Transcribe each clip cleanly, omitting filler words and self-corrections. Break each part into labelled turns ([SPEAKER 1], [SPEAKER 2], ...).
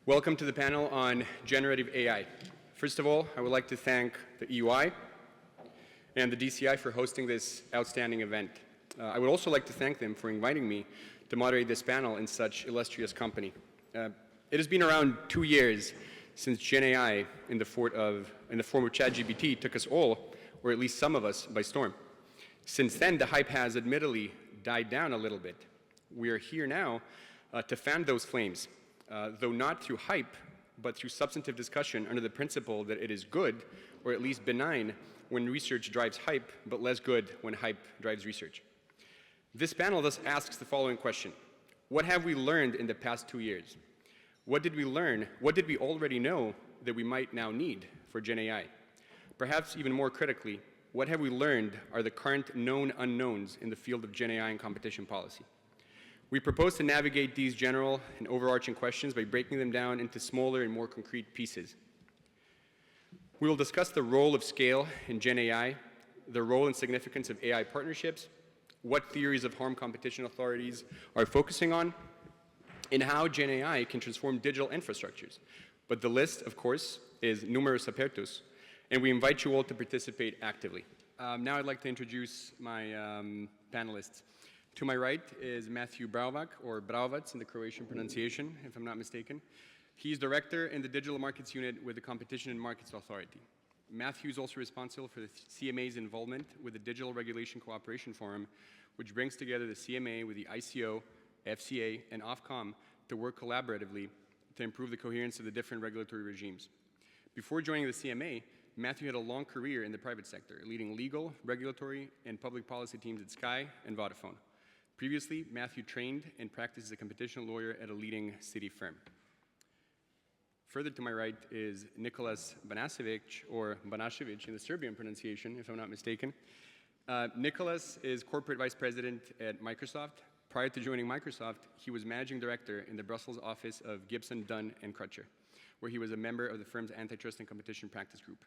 [SPEAKER 1] Welcome to the panel on generative AI. First of all, I would like to thank the EUI and the DCI for hosting this outstanding event. I would also like to thank them for inviting me to moderate this panel in such illustrious company. It has been around 2 years since GenAI in the form of ChatGPT took us all, or at least some of us, by storm. Since then, the hype has admittedly died down a little bit. We are here now to fan those flames, though not through hype, but through substantive discussion under the principle that it is good, or at least benign, when research drives hype, but less good when hype drives research. This panel thus asks the following question: what have we learned in the past 2 years? What did we learn? What did we already know that we might now need for GenAI? Perhaps even more critically, what have we learned are the current known unknowns in the field of GenAI and competition policy? We propose to navigate these general and overarching questions by breaking them down into smaller and more concrete pieces. We will discuss the role of scale in GenAI, the role and significance of AI partnerships, what theories of harm competition authorities are focusing on, and how GenAI can transform digital infrastructures. But the list, of course, is numerus apertus, and we invite you all to participate actively. Now I'd like to introduce my panelists. To my right is Matthew Braovac, or Braovac in the Croatian pronunciation, if I'm not mistaken. He's director in the Digital Markets Unit with the Competition and Markets Authority. Matthew is also responsible for the CMA's involvement with the Digital Regulation Cooperation Forum, which brings together the CMA with the ICO, FCA, and Ofcom to work collaboratively to improve the coherence of the different regulatory regimes. Before joining the CMA, Matthew had a long career in the private sector, leading legal, regulatory, and public policy teams at Sky and Vodafone. Previously, Matthew trained and practiced as a competition lawyer at a leading city firm. Further to my right is Nicholas Banasevic, or Banasevic in the Serbian pronunciation, if I'm not mistaken. Nicholas is corporate vice president at Microsoft. Prior to joining Microsoft, he was managing director in the Brussels office of Gibson, Dunn & Crutcher, where he was a member of the firm's antitrust and competition practice group.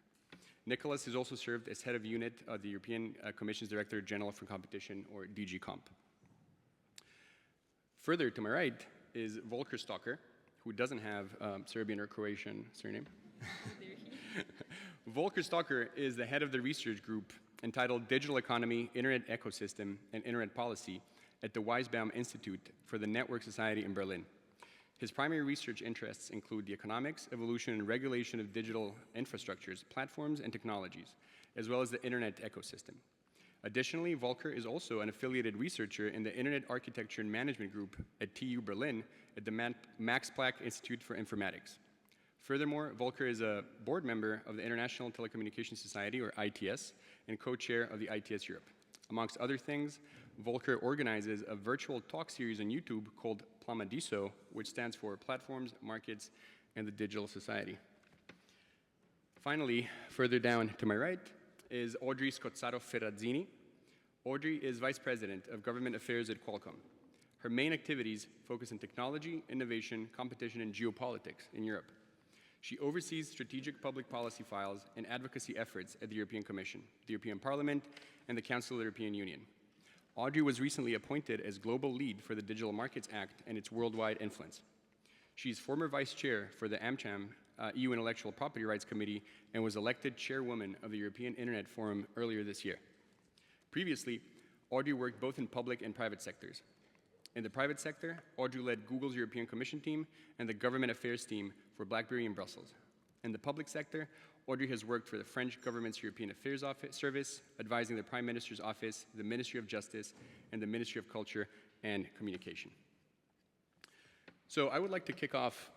[SPEAKER 1] Nicholas has also served as head of unit of the European Commission's Director General for Competition, or DG Comp. Further to my right is Volker Stocker, who doesn't have Serbian or Croatian surname. Volker Stocker is the head of the research group entitled Digital Economy, Internet Ecosystem, and Internet Policy at the Weizenbaum Institute for the Network Society in Berlin. His primary research interests include the economics, evolution, and regulation of digital infrastructures, platforms, and technologies, as well as the Internet ecosystem. Additionally, Volker is also an affiliated researcher in the Internet Architecture and Management Group at TU Berlin at the Max Planck Institute for Informatics. Furthermore, Volker is a board member of the International Telecommunications Society, or ITS, and co-chair of the ITS Europe. Amongst other things, Volker organizes a virtual talk series on YouTube called Plamadiso, which stands for Platforms, Markets, and the Digital Society. Finally, further down to my right is Audrey Scozzaro Ferrazzini. Audrey is Vice President of Government Affairs at Qualcomm. Her main activities focus on technology, innovation, competition, and geopolitics in Europe. She oversees strategic public policy files and advocacy efforts at the European Commission, the European Parliament, and the Council of the European Union. Audrey was recently appointed as global lead for the Digital Markets Act and its worldwide influence. She is former vice chair for the AmCham EU Intellectual Property Rights Committee and was elected chairwoman of the European Internet Forum earlier this year. Previously, Audrey worked both in public and private sectors. In the private sector, Audrey led Google's European Commission team and the government affairs team for BlackBerry in Brussels. In the public sector, Audrey has worked for the French government's European Affairs Service, advising the Prime Minister's Office, the Ministry of Justice, and the Ministry of Culture and Communication. So I would like to kick off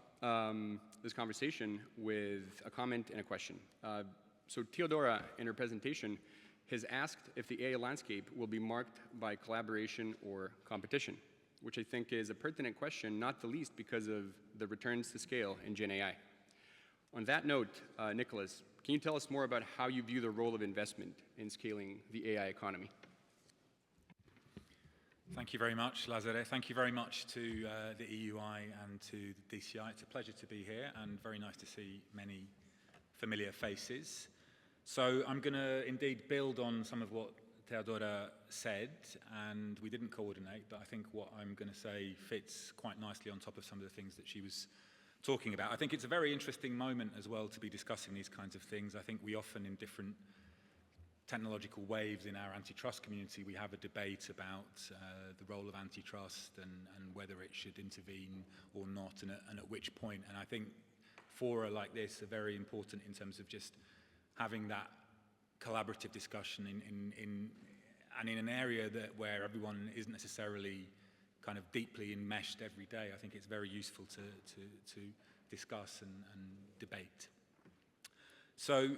[SPEAKER 1] this conversation with a comment and a question. So Theodora, in her presentation, has asked if the AI landscape will be marked by collaboration or competition, which I think is a pertinent question, not the least because of the returns to scale in GenAI. On that note, Nicholas, can you tell us more about how you view the role of investment in scaling the AI economy?
[SPEAKER 2] Thank you very much, Lazar. Thank you very much to the EUI and to the DCI. It's a pleasure to be here and very nice to see many familiar faces. So I'm going to indeed build on some of what Theodora said, and we didn't coordinate, but I think what I'm going to say fits quite nicely on top of some of the things that she was talking about. I think it's a very interesting moment as well to be discussing these kinds of things. I think we often, in different technological waves in our antitrust community, we have a debate about the role of antitrust and whether it should intervene or not, and at which point. And I think fora like this are very important in terms of just having that collaborative discussion in an area where everyone isn't necessarily kind of deeply enmeshed every day. I think it's very useful to discuss and debate. So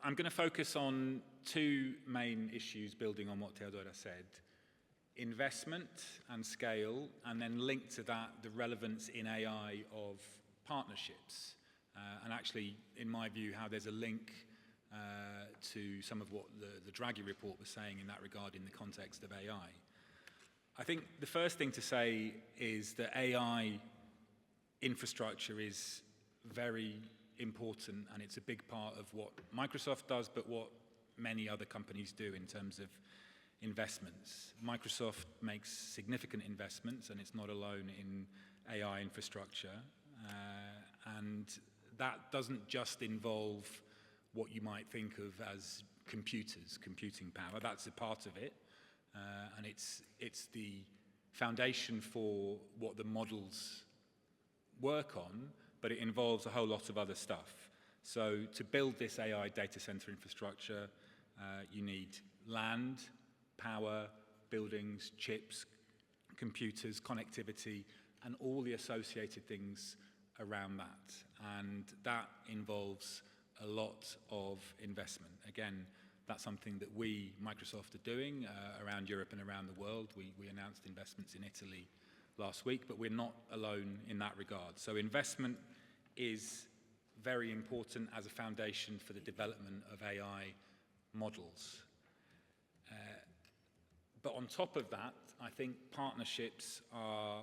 [SPEAKER 2] I'm going to focus on two main issues building on what Teodora said: investment and scale, and then linked to that, the relevance in AI of partnerships. And actually, in my view, how there's a link to some of what the Draghi report was saying in that regard in the context of AI. I think the first thing to say is that AI infrastructure is very important, and it's a big part of what Microsoft does, but what many other companies do in terms of investments. Microsoft makes significant investments, and it's not alone in AI infrastructure. And that doesn't just involve what you might think of as computing power. That's a part of it. And it's the foundation for what the models work on, but it involves a whole lot of other stuff. So to build this AI data center infrastructure, you need land, power, buildings, chips, computers, connectivity, and all the associated things around that. And that involves a lot of investment. Again, that's something that we, Microsoft, are doing around Europe and around the world. We announced investments in Italy last week, but we're not alone in that regard. So investment is very important as a foundation for the development of AI models. But on top of that, I think partnerships are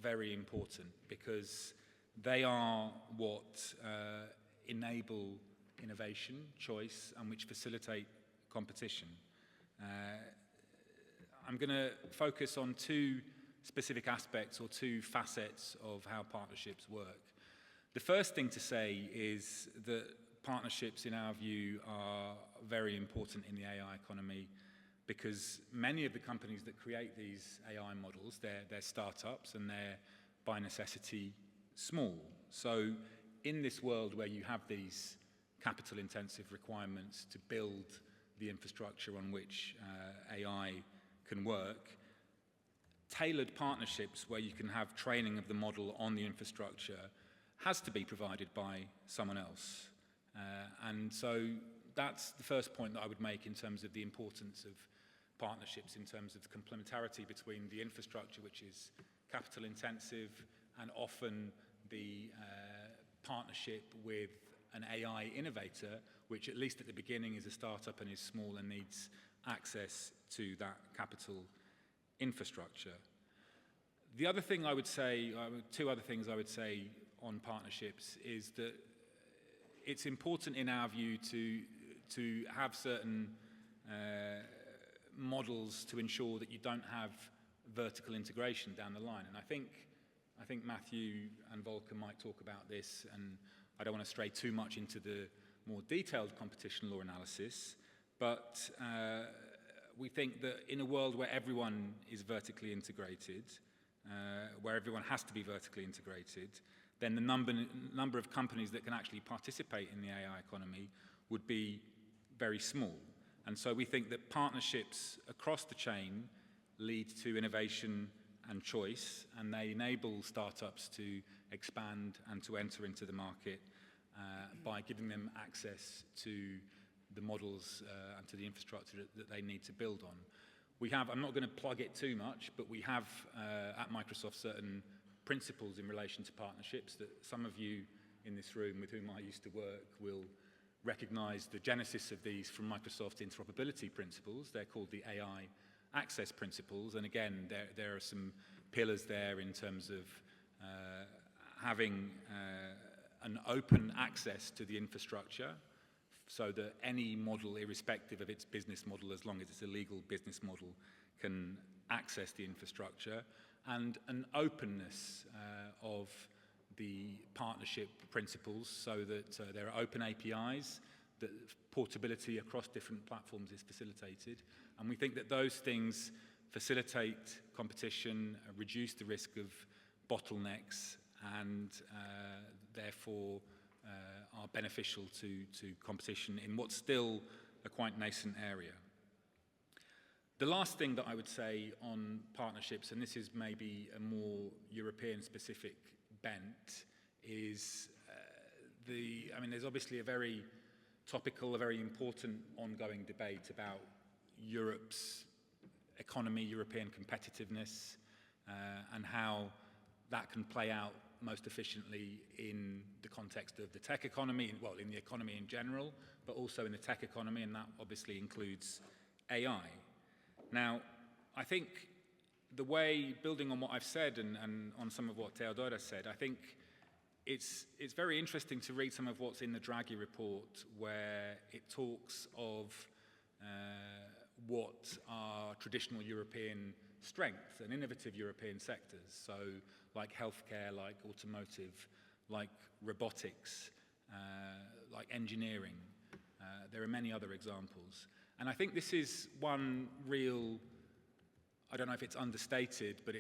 [SPEAKER 2] very important because they are what enable innovation, choice, and which facilitate competition. I'm going to focus on two specific aspects or two facets of how partnerships work. The first thing to say is that partnerships, in our view, are very important in the AI economy because many of the companies that create these AI models, they're startups and they're by necessity small. So in this world where you have these capital-intensive requirements to build the infrastructure on which AI can work, tailored partnerships where you can have training of the model on the infrastructure has to be provided by someone else. And so that's the first point that I would make in terms of the importance of partnerships, in terms of the complementarity between the infrastructure, which is capital intensive, and often the partnership with an AI innovator, which at least at the beginning is a startup and is small and needs access to that capital infrastructure. The other thing I would say, two other things I would say on partnerships is that it's important in our view to have certain models to ensure that you don't have vertical integration down the line. And I think Matthew and Volker might talk about this, and I don't want to stray too much into the more detailed competition law analysis, but we think that in a world where everyone is vertically integrated, where everyone has to be vertically integrated, then the number of companies that can actually participate in the AI economy would be very small. And so we think that partnerships across the chain lead to innovation and choice, and they enable startups to expand and to enter into the market by giving them access to the models and to the infrastructure that they need to build on. We have, I'm not going to plug it too much, but we have at Microsoft certain principles in relation to partnerships that some of you in this room with whom I used to work will recognize the genesis of these from Microsoft interoperability principles. They're called the AI access principles, and again there are some pillars there in terms of having an open access to the infrastructure so that any model, irrespective of its business model, as long as it's a legal business model, can access the infrastructure, and an openness of the partnership principles so that there are open APIs, that portability across different platforms is facilitated. And we think that those things facilitate competition, reduce the risk of bottlenecks, and therefore are beneficial to competition in what's still a quite nascent area. The last thing that I would say on partnerships, and this is maybe a more European-specific bent, is there's obviously a very topical, a very important ongoing debate about Europe's economy, European competitiveness, and how that can play out most efficiently in the context of the tech economy, well, in the economy in general, but also in the tech economy, and that obviously includes AI. Now, I think the way, building on what I've said and on some of what Teodora said, I think it's very interesting to read some of what's in the Draghi report, where it talks of what are traditional European strengths and innovative European sectors, so like healthcare, like automotive, like robotics, like engineering. There are many other examples. And I think this is one real, I don't know if it's understated, but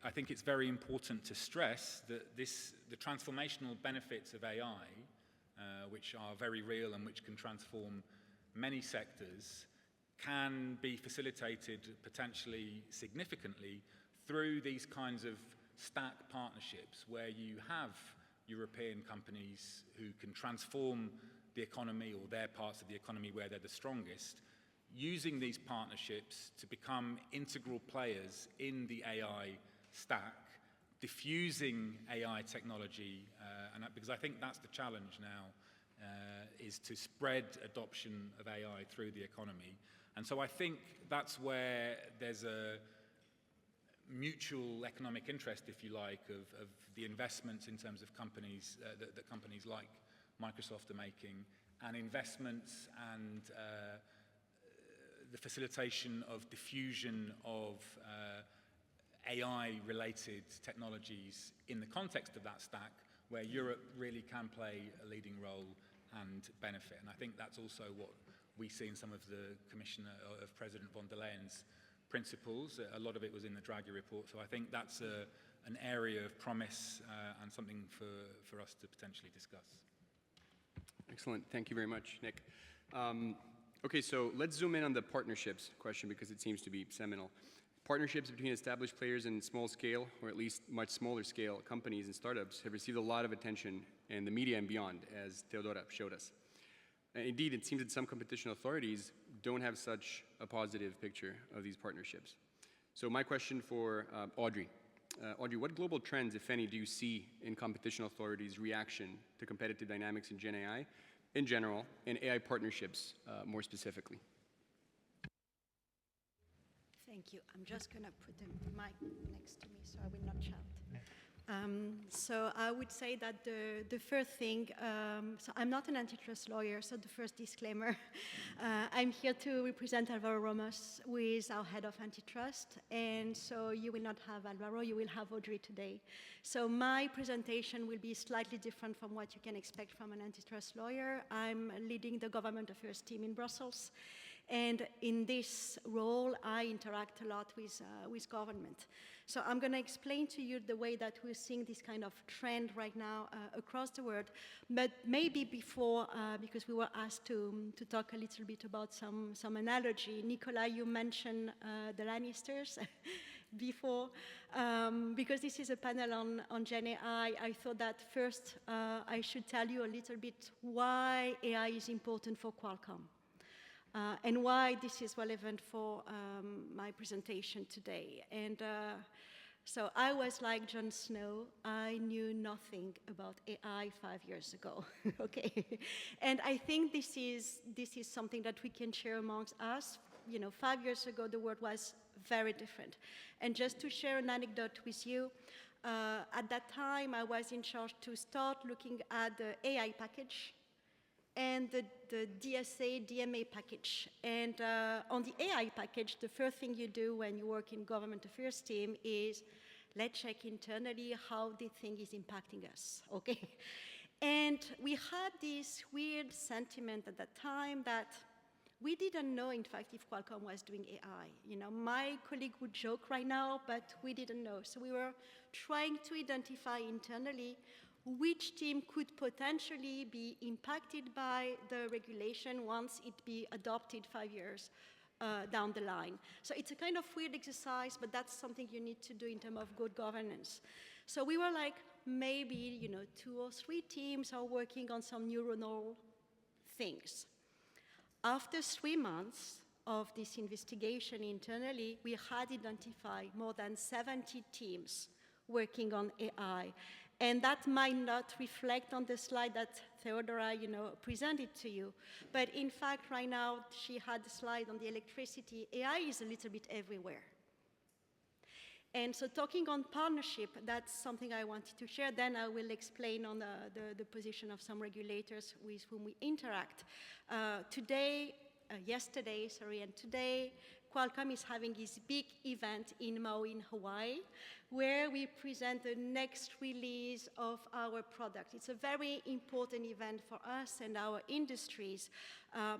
[SPEAKER 2] I think it's very important to stress that the transformational benefits of AI, which are very real and which can transform many sectors, can be facilitated potentially significantly through these kinds of stack partnerships where you have European companies who can transform the economy or their parts of the economy where they're the strongest, using these partnerships to become integral players in the AI stack, diffusing AI technology, because I think that's the challenge now, is to spread adoption of AI through the economy. And so I think that's where there's a mutual economic interest, if you like, of the investments in terms of companies, that companies like Microsoft are making, and investments and the facilitation of diffusion of AI-related technologies in the context of that stack, where Europe really can play a leading role and benefit. And I think that's also what we see in some of the Commissioner of President von der Leyen's principles. A lot of it was in the Draghi report. So I think that's an area of promise and something for us to potentially discuss.
[SPEAKER 1] Excellent. Thank you very much, Nick. Okay, so let's zoom in on the partnerships question because it seems to be seminal. Partnerships between established players and small scale, or at least much smaller scale companies and startups have received a lot of attention in the media and beyond, as Teodora showed us. And indeed, it seems that some competition authorities don't have such a positive picture of these partnerships. So my question for Audrey. Audrey, what global trends, if any, do you see in competition authorities' reaction to competitive dynamics in GenAI in general, and AI partnerships more specifically?
[SPEAKER 3] Thank you. I'm just going to put the mic next to me so I will not shout. So I would say that the first thing, so I'm not an antitrust lawyer, so the first disclaimer, I'm here to represent Alvaro Ramos, who is our head of antitrust, and so you will not have Alvaro, you will have Audrey today. So my presentation will be slightly different from what you can expect from an antitrust lawyer. I'm leading the government affairs team in Brussels, and in this role, I interact a lot with government. So I'm going to explain to you the way that we're seeing this kind of trend right now across the world. But maybe before, because we were asked to talk a little bit about some analogy. Nicola, you mentioned the Lannisters before. Because this is a panel on GenAI, I thought that first I should tell you a little bit why AI is important for Qualcomm. And why this is relevant for my presentation today. And so I was like Jon Snow. I knew nothing about AI 5 years ago, okay? And I think this is something that we can share amongst us. You know, 5 years ago, the world was very different. And just to share an anecdote with you, at that time, I was in charge to start looking at the AI package and the DSA, DMA package. And on the AI package, the first thing you do when you work in government affairs team is let's check internally how the thing is impacting us, okay? And we had this weird sentiment at that time that we didn't know, in fact, if Qualcomm was doing AI. You know, my colleague would joke right now, but we didn't know. So we were trying to identify internally which team could potentially be impacted by the regulation once it be adopted 5 years down the line. So it's a kind of weird exercise, but that's something you need to do in terms of good governance. So we were like, maybe, you know, 2 or 3 teams are working on some neuronal things. After 3 months of this investigation internally, we had identified more than 70 teams working on AI. And that might not reflect on the slide that Theodora, you know, presented to you. But in fact, right now, she had a slide on the electricity. AI is a little bit everywhere. And so talking on partnership, that's something I wanted to share. Then I will explain on the position of some regulators with whom we interact. Yesterday, and today, Qualcomm is having this big event in Maui, in Hawaii, where we present the next release of our product. It's a very important event for us and our industries.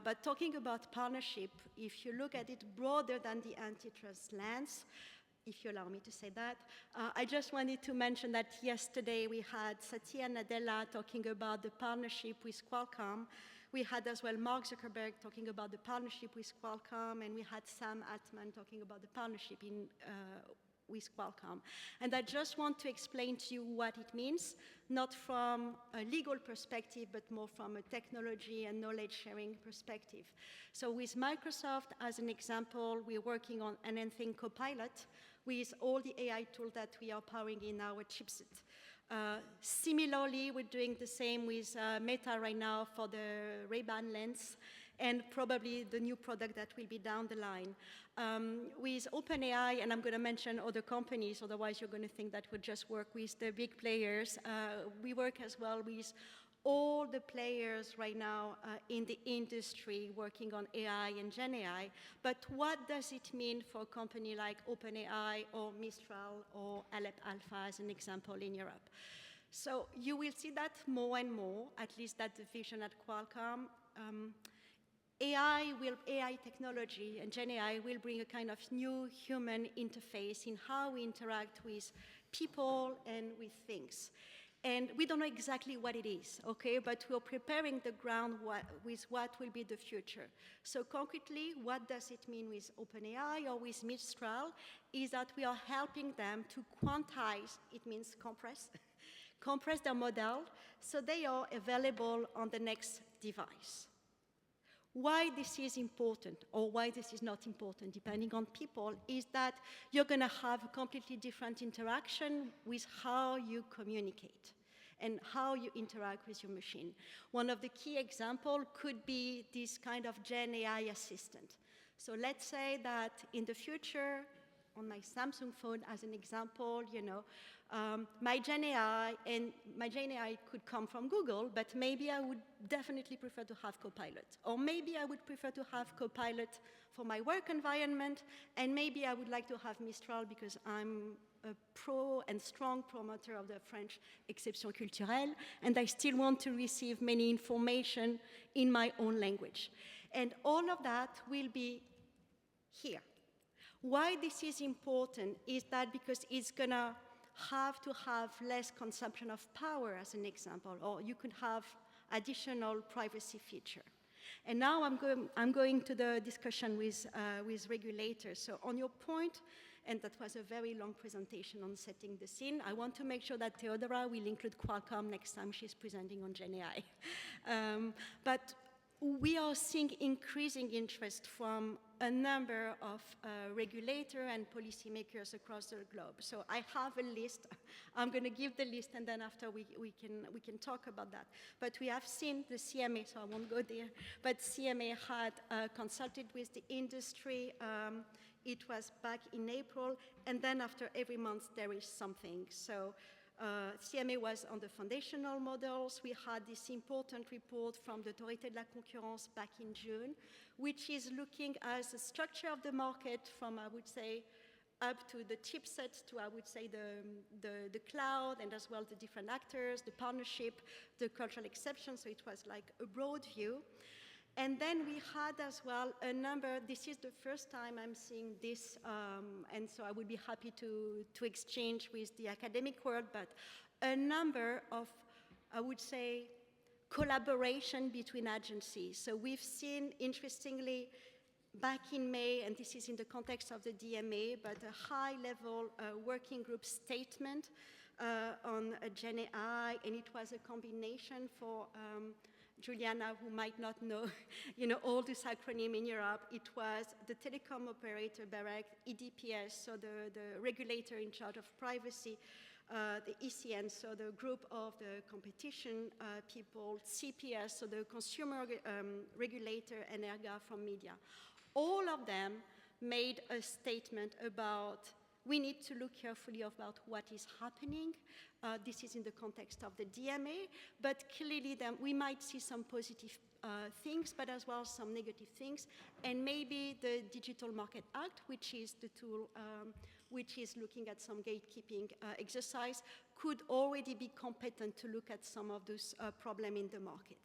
[SPEAKER 3] But talking about partnership, if you look at it broader than the antitrust lens, if you allow me to say that, I just wanted to mention that yesterday we had Satya Nadella talking about the partnership with Qualcomm. We had as well Mark Zuckerberg talking about the partnership with Qualcomm, and we had Sam Altman talking about the partnership with Qualcomm. And I just want to explain to you what it means, not from a legal perspective, but more from a technology and knowledge sharing perspective. So with Microsoft, as an example, we're working on anything Copilot with all the AI tools that we are powering in our chipset. Similarly, we're doing the same with Meta right now for the Ray-Ban lens, and probably the new product that will be down the line. With OpenAI, and I'm going to mention other companies, otherwise you're going to think that we just work with the big players. We work as well with all the players right now in the industry working on AI and GenAI. But what does it mean for a company like OpenAI or Mistral or Alep Alpha, as an example, in Europe? So you will see that more and more, at least that's the vision at Qualcomm. AI technology and GenAI will bring a kind of new human interface in how we interact with people and with things. And we don't know exactly what it is, okay? But we're preparing the ground with what will be the future. So concretely, what does it mean with OpenAI or with Mistral is that we are helping them to quantize, it means compress their model so they are available on the next device. Why this is important or why this is not important, depending on people, is that you're going to have a completely different interaction with how you communicate and how you interact with your machine. One of the key examples could be this kind of GenAI assistant. So let's say that in the future, on my Samsung phone, as an example, you know, my GenAI could come from Google, but maybe I would definitely prefer to have Copilot. Or maybe I would prefer to have Copilot for my work environment, and maybe I would like to have Mistral because I'm a pro and strong promoter of the French exception culturelle, and I still want to receive many information in my own language. And all of that will be here. Why this is important is that because it's going to have less consumption of power, as an example, or you could have additional privacy feature. And now I'm going to the discussion with regulators. So on your point, and that was a very long presentation on setting the scene, I want to make sure that Theodora will include Qualcomm next time she's presenting on GenAI. But we are seeing increasing interest from a number of regulators and policymakers across the globe. So I have a list. I'm going to give the list, and then after we can talk about that. But we have seen the CMA, so I won't go there. But CMA had consulted with the industry. It was back in April, and then after every month there is something. So CMA was on the foundational models. We had this important report from the Autorité de la Concurrence back in June, which is looking at the structure of the market from, I would say, up to the chipsets, to, I would say, the cloud, and as well the different actors, the partnership, the cultural exception, so it was like a broad view. And then we had as well a number, this is the first time I'm seeing this, and so I would be happy to exchange with the academic world, but a number of, I would say, collaboration between agencies. So we've seen, interestingly, back in May, and this is in the context of the DMA, but a high-level working group statement on GenAI, and it was a combination for Juliana, who might not know, all this acronym in Europe. It was the telecom operator, Braovac, EDPS, so the regulator in charge of privacy, the ECN, so the group of the competition people, CPS, so the consumer regulator, and ERGA from media. All of them made a statement about we need to look carefully about what is happening. This is in the context of the DMA, but clearly then we might see some positive things, but as well some negative things. And maybe the Digital Market Act, which is the tool which is looking at some gatekeeping exercise, could already be competent to look at some of those problems in the market.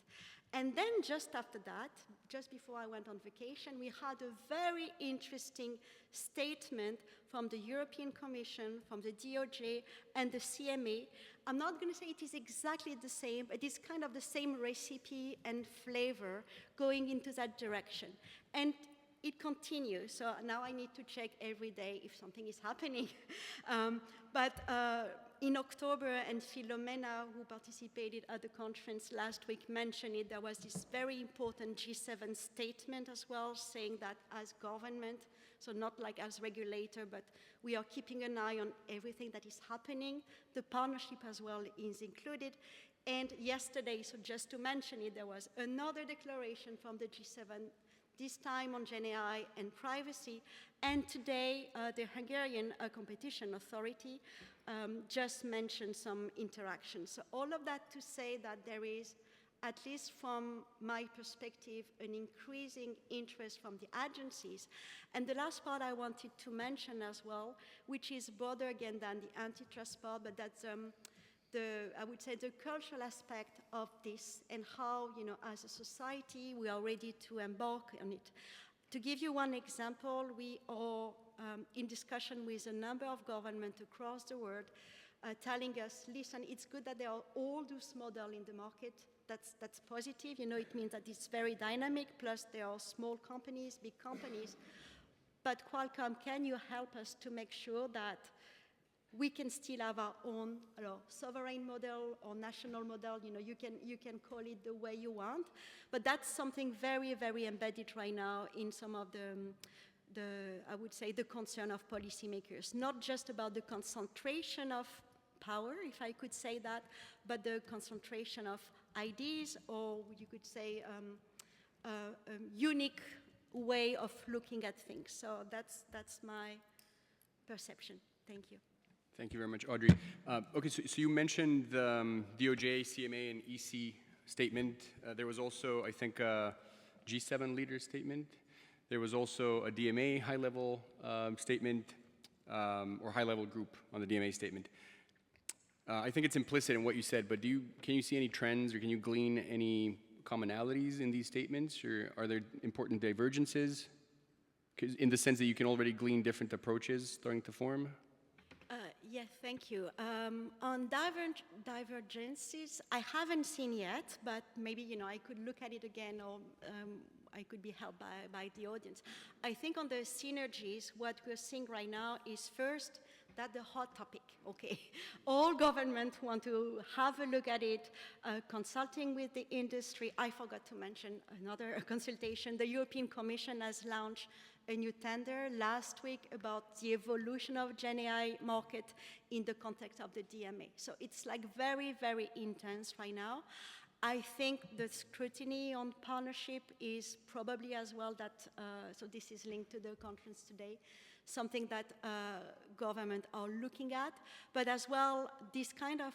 [SPEAKER 3] And then just after that, just before I went on vacation, we had a very interesting statement from the European Commission, from the DOJ, and the CMA. I'm not going to say it is exactly the same, but it's kind of the same recipe and flavor going into that direction. And it continues, so now I need to check every day if something is happening. In October, and Filomena, who participated at the conference last week, mentioned it, there was this very important G7 statement as well, saying that as government, so not like as regulator, but we are keeping an eye on everything that is happening. The partnership as well is included. And yesterday, so just to mention it, there was another declaration from the G7, this time on GenAI and privacy. And today, the Hungarian competition authority just mentioned some interactions. So all of that to say that there is, at least from my perspective, an increasing interest from the agencies. And the last part I wanted to mention as well, which is broader again than the antitrust part, but that's I would say the cultural aspect of this, and how, as a society, we are ready to embark on it. To give you one example, we are in discussion with a number of governments across the world, telling us, listen, it's good that there are all those models in the market. That's positive. It means that it's very dynamic, plus there are small companies, big companies. But Qualcomm, can you help us to make sure that we can still have our own sovereign model or national model? You can call it the way you want, but that's something very, very embedded right now in some of I would say, the concern of policymakers. Not just about the concentration of power, if I could say that, but the concentration of ideas, or you could say a unique way of looking at things. So that's my perception. Thank you.
[SPEAKER 1] Thank you very much, Audrey. Okay, so you mentioned the DOJ, CMA, and EC statement. There was also, I think, a G7 leader statement. There was also a DMA high-level statement, or high-level group on the DMA statement. I think it's implicit in what you said, but can you see any trends, or can you glean any commonalities in these statements, or are there important divergences? In the sense that you can already glean different approaches starting to form?
[SPEAKER 3] Yes, thank you. On divergences, I haven't seen yet, but maybe I could look at it again, or I could be helped by the audience. I think on the synergies, what we're seeing right now is first that the hot topic. Okay, all governments want to have a look at it, consulting with the industry. I forgot to mention another consultation. The European Commission has launched a new tender last week about the evolution of GenAI market in the context of the DMA. So it's like very, very intense right now. I think the scrutiny on partnership is probably as well that, so this is linked to the conference today, something that government are looking at, but as well this kind of,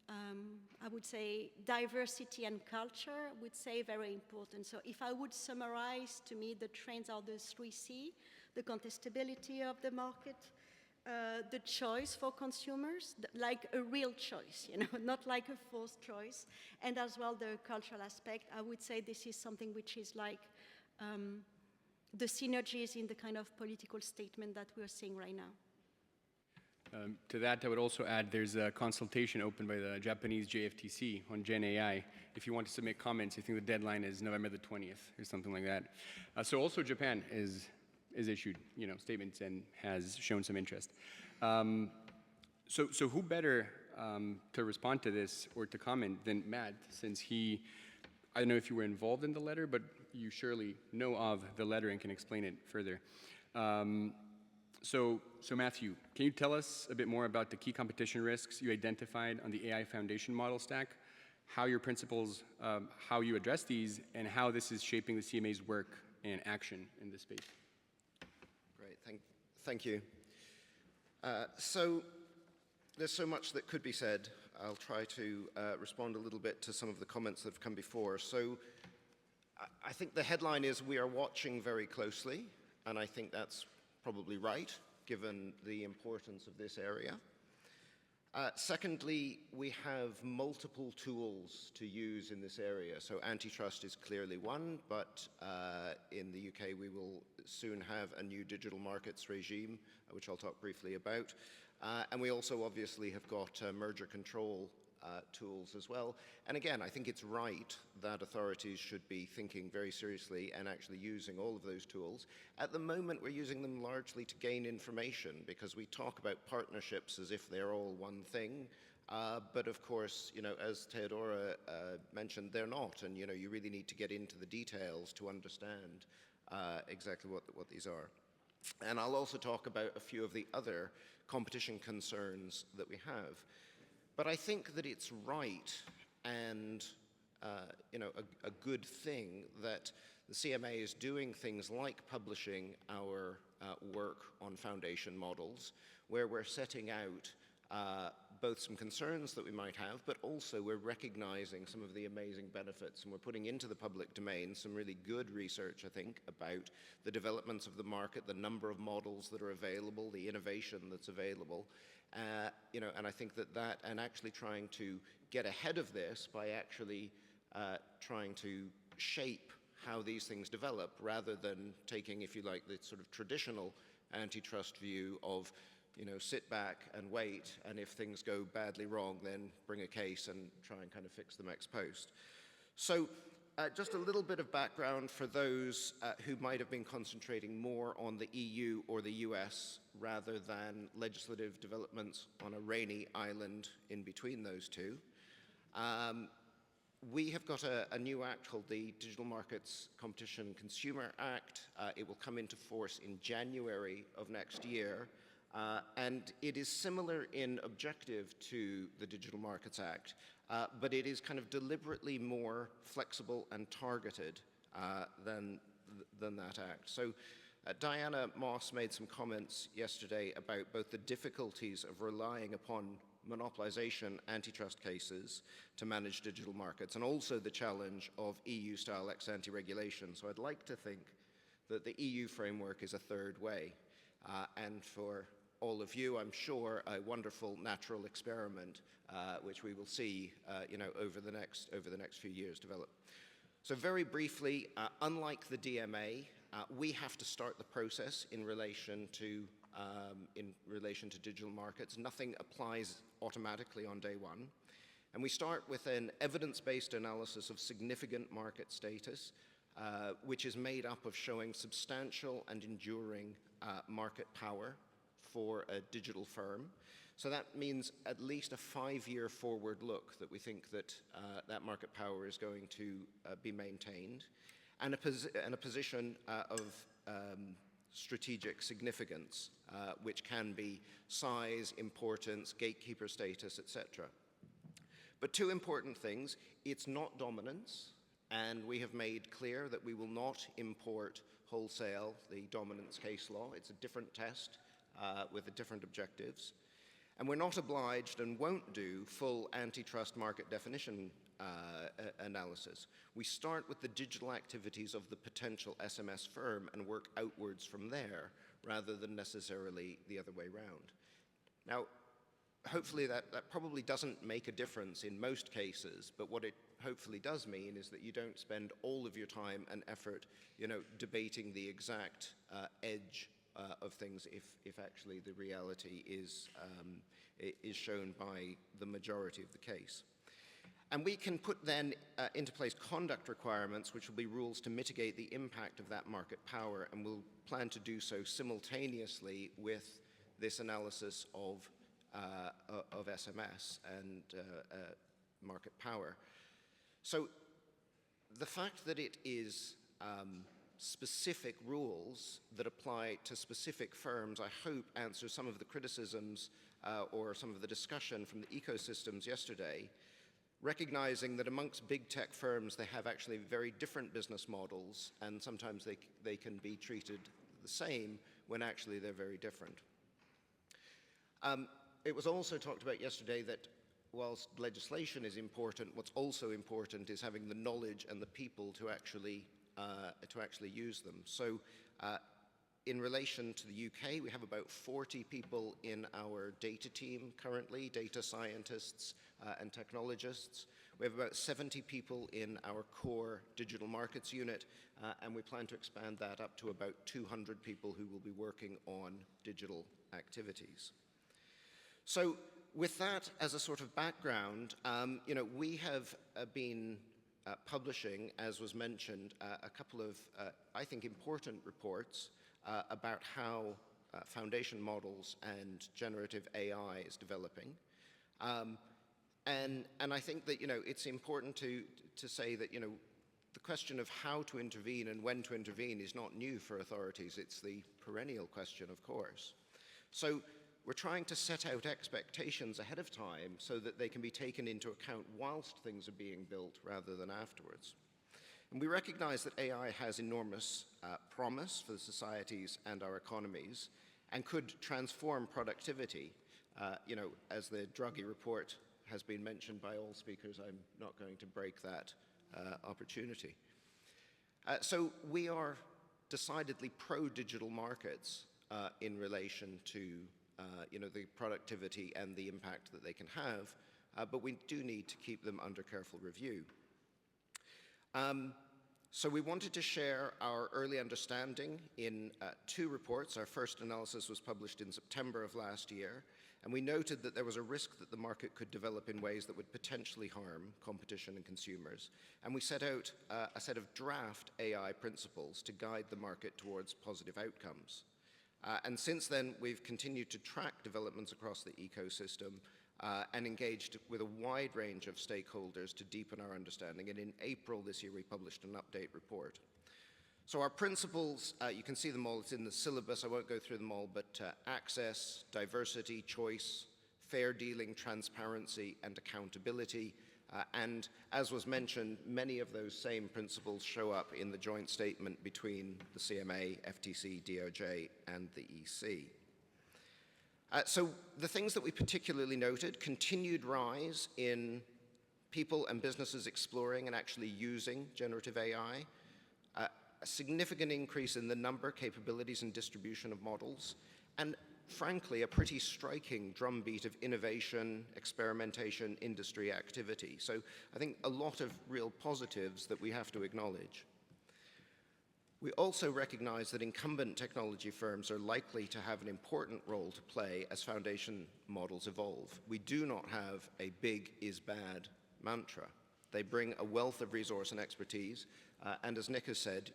[SPEAKER 3] I would say, diversity and culture would say very important. So if I would summarize, to me, the trends are the 3 C. the contestability of the market, the choice for consumers, like a real choice, not like a forced choice, and as well the cultural aspect. I would say this is something which is like the synergies in the kind of political statement that we're seeing right now.
[SPEAKER 1] To that, I would also add there's a consultation opened by the Japanese JFTC on GenAI. If you want to submit comments, I think the deadline is November the 20th or something like that. So also Japan is issued, statements and has shown some interest. So who better to respond to this or to comment than Matt, since I don't know if you were involved in the letter, but you surely know of the letter and can explain it further. So Matthew, can you tell us a bit more about the key competition risks you identified on the AI foundation model stack, how your principles, how you address these, and how this is shaping the CMA's work and action in this space?
[SPEAKER 4] Great, thank you. So there's so much that could be said. I'll try to respond a little bit to some of the comments that have come before. So I think the headline is we are watching very closely, and I think that's probably right, given the importance of this area. Secondly, we have multiple tools to use in this area. So antitrust is clearly one, but in the UK we will soon have a new digital markets regime, which I'll talk briefly about. And we also obviously have got merger control tools as well. And again, I think it's right that authorities should be thinking very seriously and actually using all of those tools. At the moment, we're using them largely to gain information because we talk about partnerships as if they're all one thing. But of course, as Theodora mentioned, they're not. And, you really need to get into the details to understand exactly what these are. And I'll also talk about a few of the other competition concerns that we have. But I think that it's right and a good thing that the CMA is doing things like publishing our work on foundation models, where we're setting out both some concerns that we might have, but also we're recognizing some of the amazing benefits, and we're putting into the public domain some really good research, I think, about the developments of the market, the number of models that are available, the innovation that's available. And I think that and actually trying to get ahead of this by actually trying to shape how these things develop rather than taking, if you like, the sort of traditional antitrust view of, sit back and wait, and if things go badly wrong, then bring a case and try and kind of fix them ex post. So just a little bit of background for those who might have been concentrating more on the EU or the US rather than legislative developments on a rainy island in between those two. We have got a new act called the Digital Markets Competition Consumer Act. It will come into force in January of next year. And it is similar in objective to the Digital Markets Act, but it is kind of deliberately more flexible and targeted than that act. So Diana Moss made some comments yesterday about both the difficulties of relying upon monopolization antitrust cases to manage digital markets, and also the challenge of EU-style ex-ante regulation. So I'd like to think that the EU framework is a third way, and for all of you, I'm sure, a wonderful natural experiment, which we will see, over the next few years develop. So very briefly, unlike the DMA, we have to start the process in relation to digital markets. Nothing applies automatically on day one. And we start with an evidence-based analysis of significant market status, which is made up of showing substantial and enduring market power for a digital firm. So that means at least a 5-year forward look that we think that that market power is going to be maintained, and a position of strategic significance, which can be size, importance, gatekeeper status, etc. But two important things: it's not dominance, and we have made clear that we will not import wholesale the dominance case law. It's a different test with different objectives. And we're not obliged and won't do full antitrust market definition analysis. We start with the digital activities of the potential SMS firm and work outwards from there, rather than necessarily the other way around. Now, hopefully that probably doesn't make a difference in most cases, but what it hopefully does mean is that you don't spend all of your time and effort, debating the exact edge of things if actually the reality is shown by the majority of the case. And we can put then into place conduct requirements, which will be rules to mitigate the impact of that market power, and we'll plan to do so simultaneously with this analysis of SMS and market power. So the fact that it is specific rules that apply to specific firms, I hope answers some of the criticisms or some of the discussion from the ecosystems yesterday, recognizing that amongst big tech firms, they have actually very different business models, and sometimes they can be treated the same when actually they're very different. It was also talked about yesterday that whilst legislation is important, what's also important is having the knowledge and the people to actually use them. So in relation to the UK, we have about 40 people in our data team currently, data scientists and technologists. We have about 70 people in our core digital markets unit, and we plan to expand that up to about 200 people who will be working on digital activities. So with that as a sort of background, we have been publishing, as was mentioned, a couple of, I think, important reports about how foundation models and generative AI is developing. And I think that, it's important to say that, the question of how to intervene and when to intervene is not new for authorities. It's the perennial question, of course. So we're trying to set out expectations ahead of time so that they can be taken into account whilst things are being built rather than afterwards. And we recognize that AI has enormous promise for the societies and our economies and could transform productivity. As the Draghi report has been mentioned by all speakers, I'm not going to break that opportunity. So we are decidedly pro-digital markets in relation to the productivity and the impact that they can have, but we do need to keep them under careful review. So we wanted to share our early understanding in two reports. Our first analysis was published in September of last year, and we noted that there was a risk that the market could develop in ways that would potentially harm competition and consumers. And we set out a set of draft AI principles to guide the market towards positive outcomes. And since then, we've continued to track developments across the ecosystem and engaged with a wide range of stakeholders to deepen our understanding. And in April this year, we published an update report. So our principles, you can see them all, it's in the syllabus, I won't go through them all, but access, diversity, choice, fair dealing, transparency, and accountability. And as was mentioned, many of those same principles show up in the joint statement between the CMA, FTC, DOJ, and the EC. So the things that we particularly noted: continued rise in people and businesses exploring and actually using generative AI, a significant increase in the number, capabilities, and distribution of models, and frankly, a pretty striking drumbeat of innovation, experimentation, industry activity. So I think a lot of real positives that we have to acknowledge. We also recognize that incumbent technology firms are likely to have an important role to play as foundation models evolve. We do not have a big is bad mantra. They bring a wealth of resource and expertise, and as Nick has said,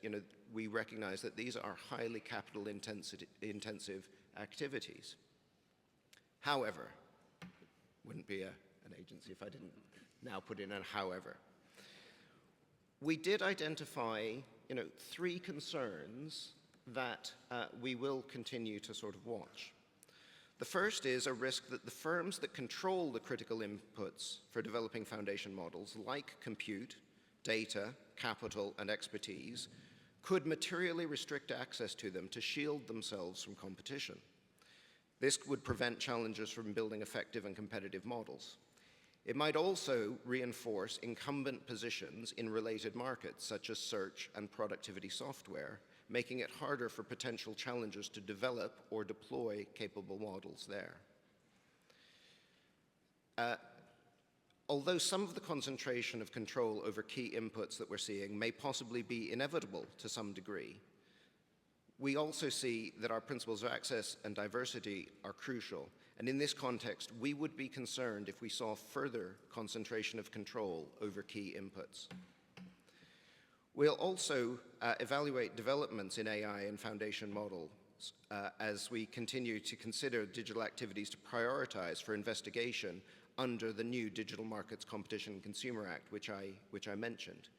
[SPEAKER 4] we recognize that these are highly capital intensive activities. However, wouldn't be an agency if I didn't now put in a however. We did identify, three concerns that we will continue to sort of watch. The first is a risk that the firms that control the critical inputs for developing foundation models, like compute, data, capital, and expertise, could materially restrict access to them to shield themselves from competition. This would prevent challengers from building effective and competitive models. It might also reinforce incumbent positions in related markets, such as search and productivity software, making it harder for potential challengers to develop or deploy capable models there. Although some of the concentration of control over key inputs that we're seeing may possibly be inevitable to some degree, we also see that our principles of access and diversity are crucial. And in this context, we would be concerned if we saw further concentration of control over key inputs. We'll also evaluate developments in AI and foundation models as we continue to consider digital activities to prioritize for investigation under the new Digital Markets Competition and Consumer Act, which I mentioned.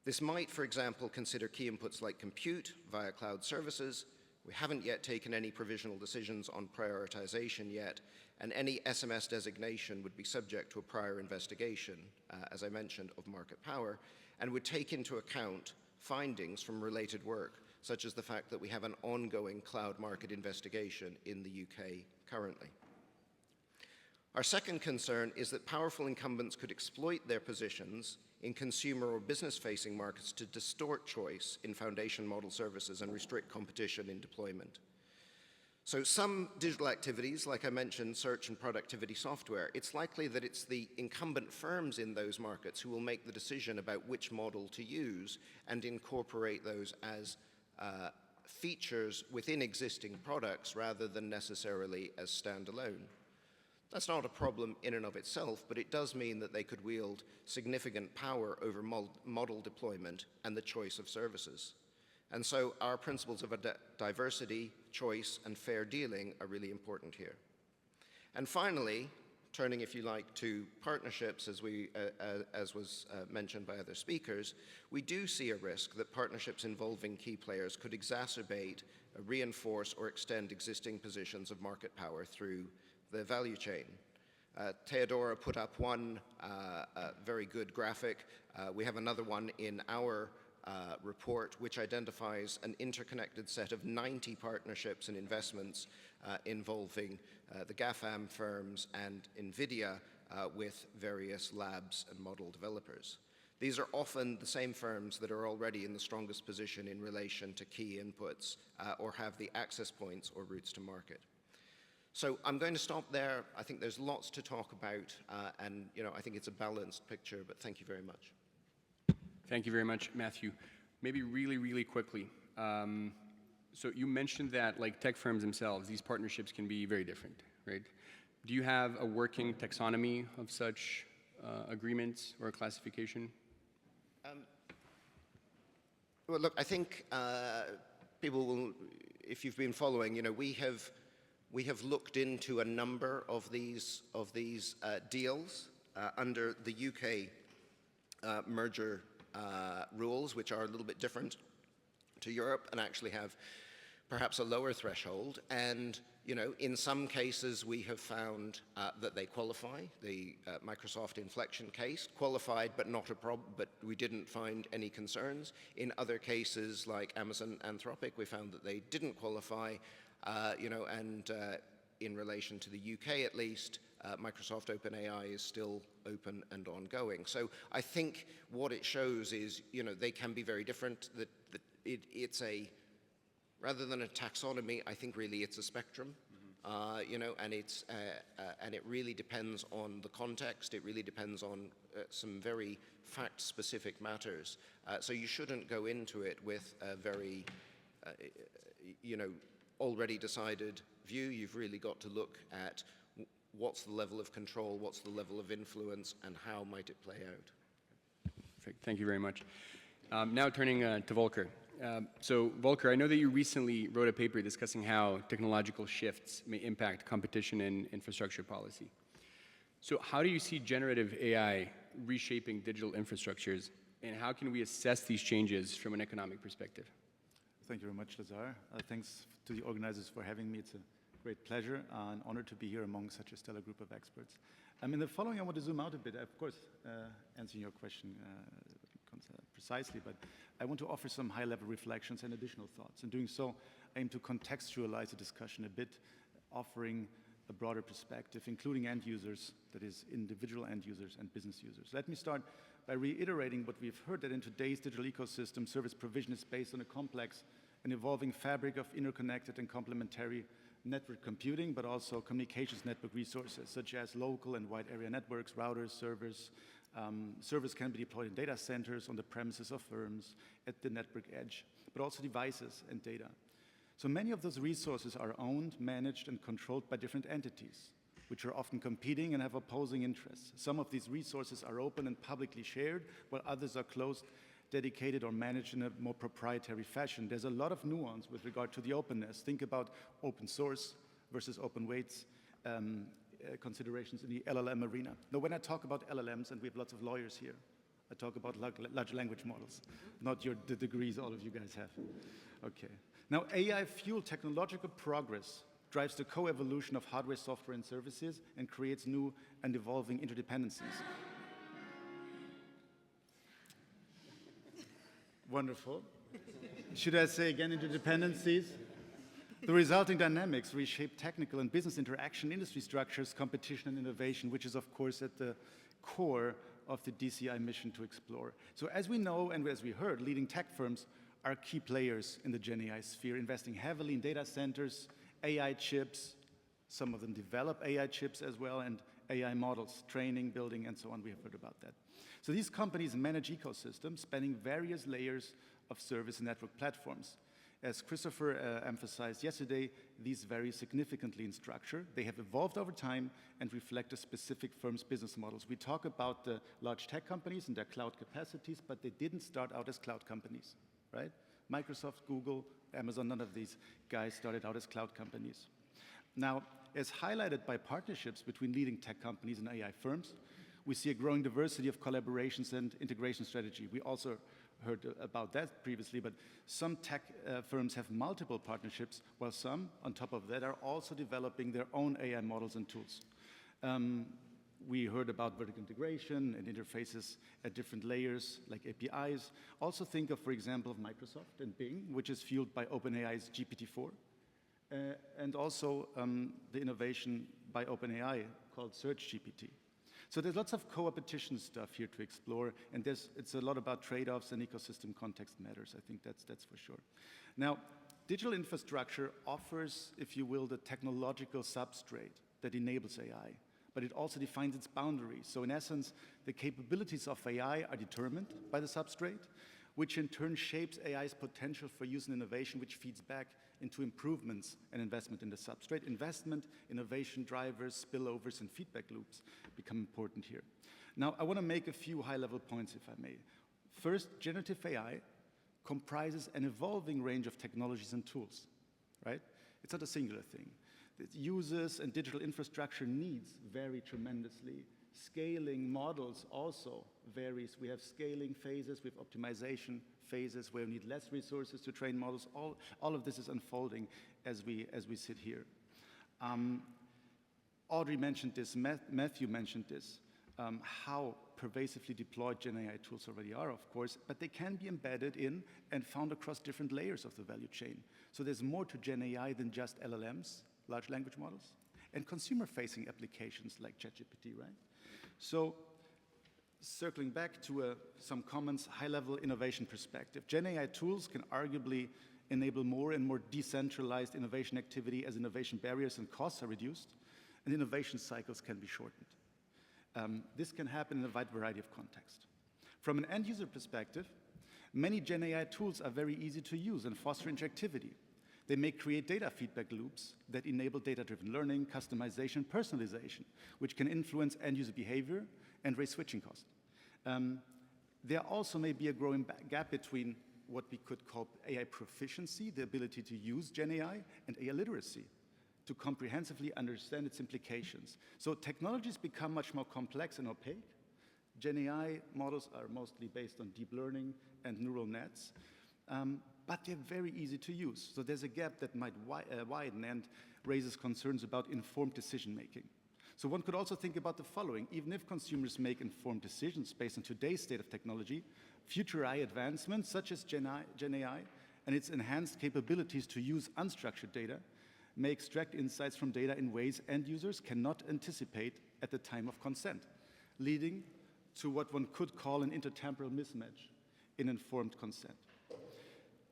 [SPEAKER 4] This might, for example, consider key inputs like compute via cloud services. We haven't yet taken any provisional decisions on prioritization yet, and any SMS designation would be subject to a prior investigation, as I mentioned, of market power, and would take into account findings from related work, such as the fact that we have an ongoing cloud market investigation in the UK currently. Our second concern is that powerful incumbents could exploit their positions in consumer or business-facing markets to distort choice in foundation model services and restrict competition in deployment. So some digital activities, like I mentioned, search and productivity software, it's likely that it's the incumbent firms in those markets who will make the decision about which model to use and incorporate those as features within existing products rather than necessarily as standalone. That's not a problem in and of itself, but it does mean that they could wield significant power over model deployment and the choice of services. And so our principles of diversity, choice, and fair dealing are really important here. And finally, turning, if you like, to partnerships, as was mentioned by other speakers, we do see a risk that partnerships involving key players could exacerbate, reinforce, or extend existing positions of market power through the value chain. Theodora put up one very good graphic. We have another one in our report, which identifies an interconnected set of 90 partnerships and investments involving the GAFAM firms and NVIDIA with various labs and model developers. These are often the same firms that are already in the strongest position in relation to key inputs or have the access points or routes to market. So I'm going to stop there. I think there's lots to talk about, and I think it's a balanced picture, but thank you very much.
[SPEAKER 1] Thank you very much, Matthew. Maybe really, really quickly. So you mentioned that, like tech firms themselves, these partnerships can be very different, right? Do you have a working taxonomy of such agreements or a classification?
[SPEAKER 4] Well, look, I think people will, if you've been following, we have looked into a number of these deals under the UK merger rules, which are a little bit different to Europe and actually have perhaps a lower threshold. And in some cases we have found that they qualify. The Microsoft inflection case qualified, but not a problem. But we didn't find any concerns. In other cases, like Amazon Anthropic, we found that they didn't qualify. And in relation to the UK at least, Microsoft OpenAI is still open and ongoing. So I think what it shows is, they can be very different. That it's rather than a taxonomy, I think really it's a spectrum. And it really depends on the context. It really depends on some very fact-specific matters. So you shouldn't go into it with a very, already decided view. You've really got to look at what's the level of control, what's the level of influence, and how might it play out.
[SPEAKER 1] Perfect. Thank you very much. Now turning to Volker. So Volker, I know that you recently wrote a paper discussing how technological shifts may impact competition and infrastructure policy. So how do you see generative AI reshaping digital infrastructures, and how can we assess these changes from an economic perspective?
[SPEAKER 5] Thank you very much, Lazar. Thanks to the organizers for having me. It's a great pleasure and honor to be here among such a stellar group of experts. In the following, I want to zoom out a bit, of course, answering your question precisely, but I want to offer some high-level reflections and additional thoughts. In doing so, I aim to contextualize the discussion a bit, offering a broader perspective, including end users, that is, individual end users and business users. Let me start by reiterating what we've heard, that in today's digital ecosystem, service provision is based on a complex and evolving fabric of interconnected and complementary network computing, but also communications network resources, such as local and wide area networks, routers, servers. Servers can be deployed in data centers, on the premises of firms, at the network edge, but also devices and data. So many of those resources are owned, managed, and controlled by different entities, which are often competing and have opposing interests. Some of these resources are open and publicly shared, while others are closed, dedicated, or managed in a more proprietary fashion. There's a lot of nuance with regard to the openness. Think about open source versus open weights considerations in the LLM arena. Now, when I talk about LLMs, and we have lots of lawyers here, I talk about large language models, not the degrees all of you guys have. Okay. Now, AI-fueled technological progress drives the co-evolution of hardware, software, and services, and creates new and evolving interdependencies. Wonderful. Should I say again interdependencies? The resulting dynamics reshape technical and business interaction, industry structures, competition, and innovation, which is, of course, at the core of the DCI mission to explore. So as we know, and as we heard, leading tech firms are key players in the GenAI sphere, investing heavily in data centers, AI chips. Some of them develop AI chips as well, and AI models, training, building, and so on. We have heard about that. So these companies manage ecosystems spanning various layers of service and network platforms. As Christopher emphasized yesterday, these vary significantly in structure. They have evolved over time and reflect a specific firm's business models. We talk about the large tech companies and their cloud capacities, but they didn't start out as cloud companies, right? Microsoft, Google, Amazon, none of these guys started out as cloud companies. Now, as highlighted by partnerships between leading tech companies and AI firms, we see a growing diversity of collaborations and integration strategy. We also heard about that previously, but some tech firms have multiple partnerships, while some, on top of that, are also developing their own AI models and tools. We heard about vertical integration and interfaces at different layers, like APIs. Also think of, for example, of Microsoft and Bing, which is fueled by OpenAI's GPT-4, and also the innovation by OpenAI called Search GPT. So there's lots of co-opetition stuff here to explore, and it's a lot about trade-offs and ecosystem context matters. I think that's for sure. Now, digital infrastructure offers, if you will, the technological substrate that enables AI, but it also defines its boundaries. So in essence, the capabilities of AI are determined by the substrate, which in turn shapes AI's potential for use and innovation, which feeds back into improvements and investment in the substrate. Investment, innovation drivers, spillovers, and feedback loops become important here. Now, I want to make a few high-level points, if I may. First, generative AI comprises an evolving range of technologies and tools, right? It's not a singular thing. Its users and digital infrastructure needs vary tremendously. Scaling models also varies. We have scaling phases, we have optimization phases where we need less resources to train models. All of this is unfolding as we sit here. Audrey mentioned this, Matthew mentioned this, how pervasively deployed GenAI tools already are, of course, but they can be embedded in and found across different layers of the value chain. So there's more to GenAI than just LLMs, large language models, and consumer-facing applications like ChatGPT, right? So circling back to some comments, high-level innovation perspective. GenAI tools can arguably enable more and more decentralized innovation activity as innovation barriers and costs are reduced, and innovation cycles can be shortened. This can happen in a wide variety of contexts. From an end-user perspective, many GenAI tools are very easy to use and foster interactivity. They may create data feedback loops that enable data-driven learning, customization, personalization, which can influence end-user behavior and raise switching costs. There also may be a growing gap between what we could call AI proficiency, the ability to use GenAI, and AI literacy, to comprehensively understand its implications. So technologies become much more complex and opaque. GenAI models are mostly based on deep learning and neural nets. But they're very easy to use. So there's a gap that might widen and raises concerns about informed decision-making. So one could also think about the following. Even if consumers make informed decisions based on today's state of technology, future AI advancements such as GenAI and its enhanced capabilities to use unstructured data may extract insights from data in ways end users cannot anticipate at the time of consent, leading to what one could call an intertemporal mismatch in informed consent.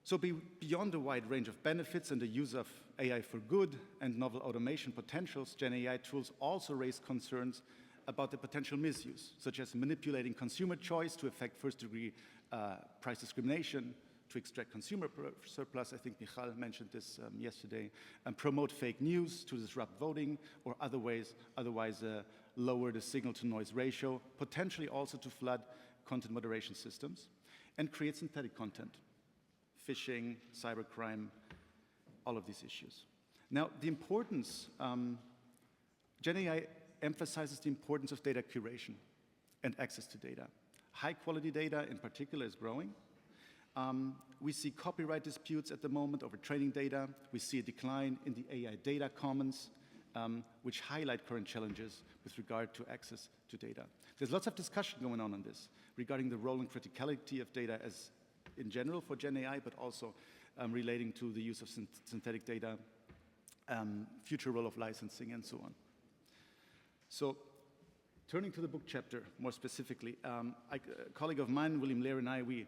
[SPEAKER 5] So beyond a wide range of benefits and the use of AI for good and novel automation potentials, GenAI tools also raise concerns about the potential misuse, such as manipulating consumer choice to affect first-degree price discrimination, to extract consumer surplus, I think Michal mentioned this yesterday, and promote fake news to disrupt voting, or otherwise lower the signal-to-noise ratio, potentially also to flood content moderation systems, and create synthetic content, phishing, cybercrime, all of these issues. Now, the importance, GenAI emphasizes the importance of data curation and access to data. High-quality data, in particular, is growing. We see copyright disputes at the moment over training data. We see a decline in the AI data commons, which highlight current challenges with regard to access to data. There's lots of discussion going on this regarding the role and criticality of data as in general for GenAI, but also relating to the use of synthetic data, future role of licensing, and so on. So, turning to the book chapter more specifically, a colleague of mine, William Lehr, and I, we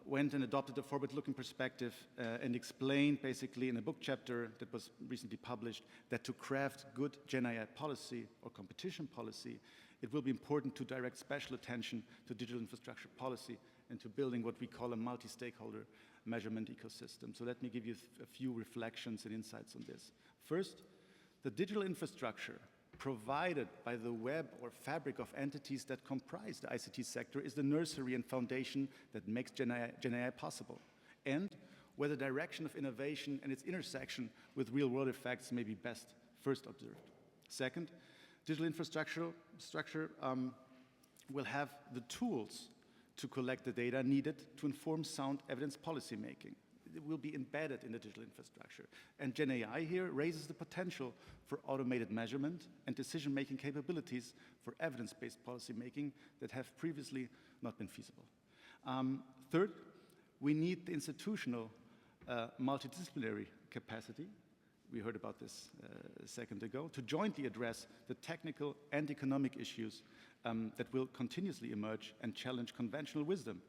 [SPEAKER 5] went and adopted a forward-looking perspective and explained basically in a book chapter that was recently published that to craft good GenAI policy or competition policy, it will be important to direct special attention to digital infrastructure policy and to building what we call a multi-stakeholder measurement ecosystem. So let me give you a few reflections and insights on this. First, the digital infrastructure provided by the web or fabric of entities that comprise the ICT sector is the nursery and foundation that makes GenAI possible, and where the direction of innovation and its intersection with real-world effects may be best first observed. Second, digital infrastructure will have the tools to collect the data needed to inform sound evidence policy making. It will be embedded in the digital infrastructure. And GenAI here raises the potential for automated measurement and decision-making capabilities for evidence-based policy making that have previously not been feasible. Third, we need the institutional multidisciplinary capacity, we heard about this a second ago, to jointly address the technical and economic issues that will continuously emerge and challenge conventional wisdom,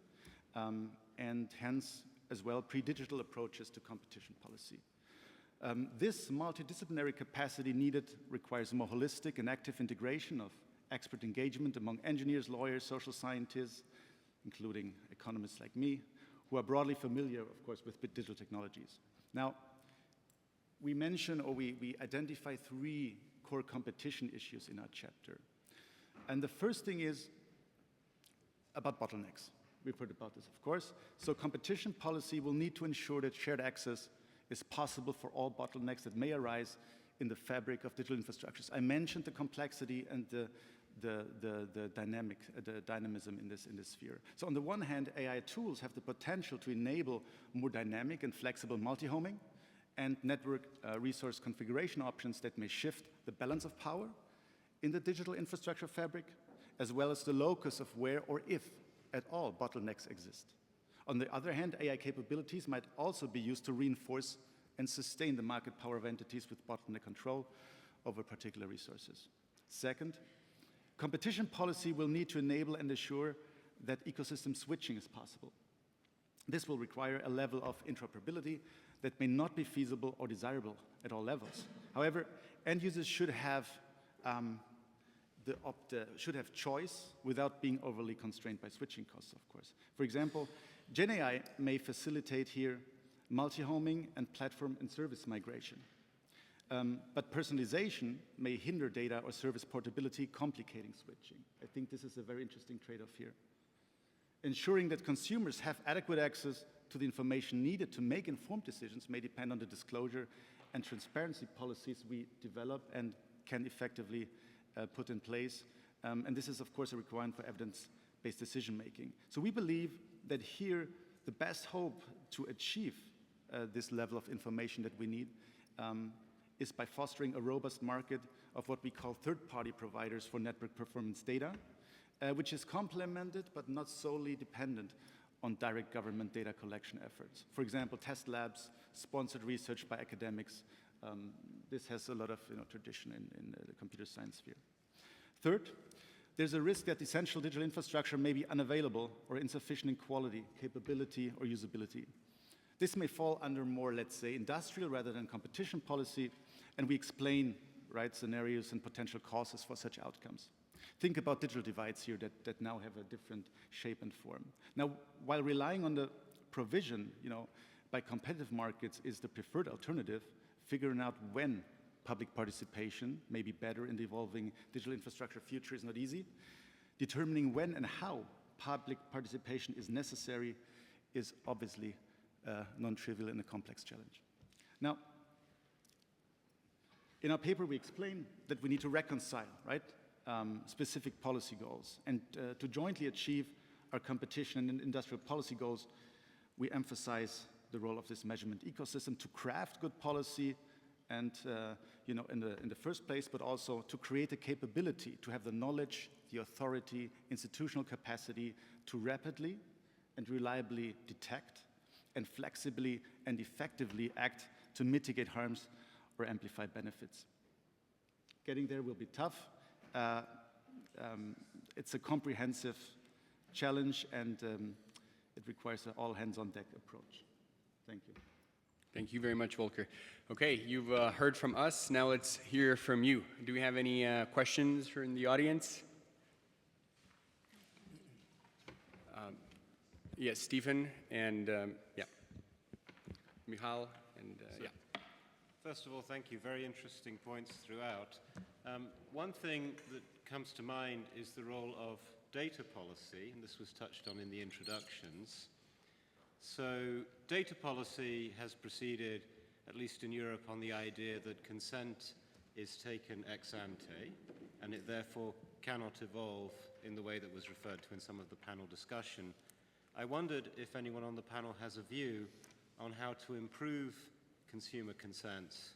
[SPEAKER 5] and hence, as well, pre-digital approaches to competition policy. This multidisciplinary capacity needed requires more holistic and active integration of expert engagement among engineers, lawyers, social scientists, including economists like me, who are broadly familiar, of course, with digital technologies. Now, we mention or we identify three core competition issues in our chapter. And the first thing is about bottlenecks. We've heard about this, of course. So competition policy will need to ensure that shared access is possible for all bottlenecks that may arise in the fabric of digital infrastructures. I mentioned the complexity and the dynamism in this sphere. So on the one hand, AI tools have the potential to enable more dynamic and flexible multi-homing and network resource configuration options that may shift the balance of power in the digital infrastructure fabric, as well as the locus of where or if at all bottlenecks exist. On the other hand, AI capabilities might also be used to reinforce and sustain the market power of entities with bottleneck control over particular resources. Second, competition policy will need to enable and assure that ecosystem switching is possible. This will require a level of interoperability that may not be feasible or desirable at all levels. However, end users should have choice without being overly constrained by switching costs, of course. For example, GenAI may facilitate here multi-homing and platform and service migration. But personalization may hinder data or service portability, complicating switching. I think this is a very interesting trade-off here. Ensuring that consumers have adequate access to the information needed to make informed decisions may depend on the disclosure and transparency policies we develop and can effectively put in place. And this is, of course, a requirement for evidence-based decision-making. So we believe that here the best hope to achieve this level of information that we need is by fostering a robust market of what we call third-party providers for network performance data, which is complemented but not solely dependent on direct government data collection efforts. For example, test labs, sponsored research by academics, This has a lot of tradition in the computer science sphere. Third, there's a risk that essential digital infrastructure may be unavailable or insufficient in quality, capability, or usability. This may fall under more, let's say, industrial rather than competition policy, and we explain scenarios and potential causes for such outcomes. Think about digital divides here that now have a different shape and form. Now, while relying on the provision, by competitive markets is the preferred alternative, figuring out when public participation may be better in the evolving digital infrastructure future is not easy. Determining when and how public participation is necessary is obviously non-trivial and a complex challenge. Now, in our paper, we explain that we need to reconcile, specific policy goals. And to jointly achieve our competition and industrial policy goals, we emphasize the role of this measurement ecosystem to craft good policy and, in the first place, but also to create a capability, to have the knowledge, the authority, institutional capacity to rapidly and reliably detect and flexibly and effectively act to mitigate harms or amplify benefits. Getting there will be tough. It's a comprehensive challenge, and it requires an all-hands-on-deck approach. Thank you.
[SPEAKER 1] Thank you very much, Volker. Okay, you've heard from us. Now let's hear from you. Do we have any questions from the audience? Yes, Stephen, and Michal, and
[SPEAKER 6] First of all, thank you. Very interesting points throughout. One thing that comes to mind is the role of data policy, and this was touched on in the introductions. So data policy has proceeded, at least in Europe, on the idea that consent is taken ex ante, and it therefore cannot evolve in the way that was referred to in some of the panel discussion. I wondered if anyone on the panel has a view on how to improve consumer consents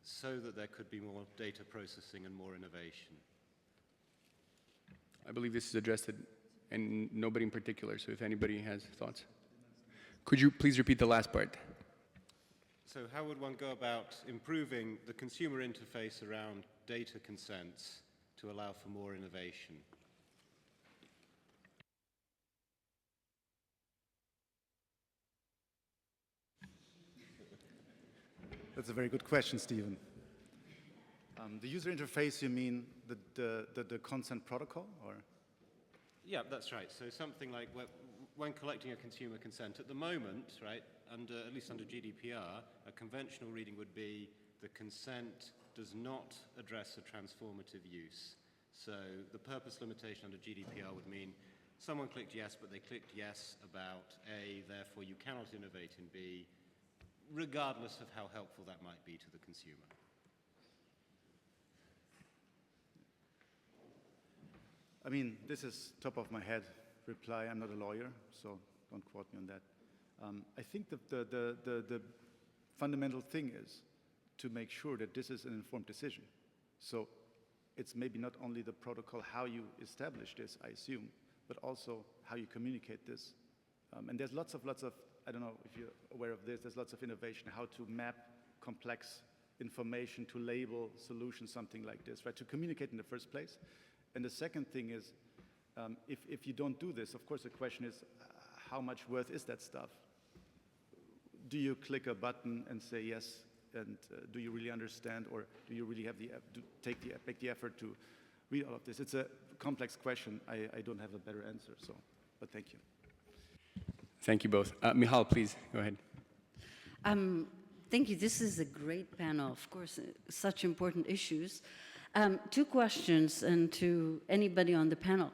[SPEAKER 6] so that there could be more data processing and more innovation.
[SPEAKER 1] I believe this is addressed and nobody in particular, so if anybody has thoughts. Could you please repeat the last part?
[SPEAKER 6] So how would one go about improving the consumer interface around data consents to allow for more innovation?
[SPEAKER 5] That's a very good question, Stephen. The user interface, you mean the consent protocol, or?
[SPEAKER 6] Yeah, that's right. So something like when collecting a consumer consent, at the moment, right, at least under GDPR, a conventional reading would be the consent does not address a transformative use. So the purpose limitation under GDPR would mean someone clicked yes, but they clicked yes about A, therefore you cannot innovate in B, regardless of how helpful that might be to the consumer.
[SPEAKER 5] I mean, this is top of my head reply. I'm not a lawyer, so don't quote me on that. I think the fundamental thing is to make sure that this is an informed decision. So it's maybe not only the protocol, how you establish this, I assume, but also how you communicate this. And there's lots of, I don't know if you're aware of this, there's lots of innovation, how to map complex information to label solutions, something like this, right? To communicate in the first place. And the second thing is, if you don't do this, of course the question is, how much worth is that stuff? Do you click a button and say yes, and do you really understand, or do you really have make the effort to read all of this? It's a complex question. I don't have a better answer, but thank you.
[SPEAKER 1] Thank you both. Michal, please, go ahead.
[SPEAKER 7] Thank you. This is a great panel, of course, such important issues. Two questions, and to anybody on the panel.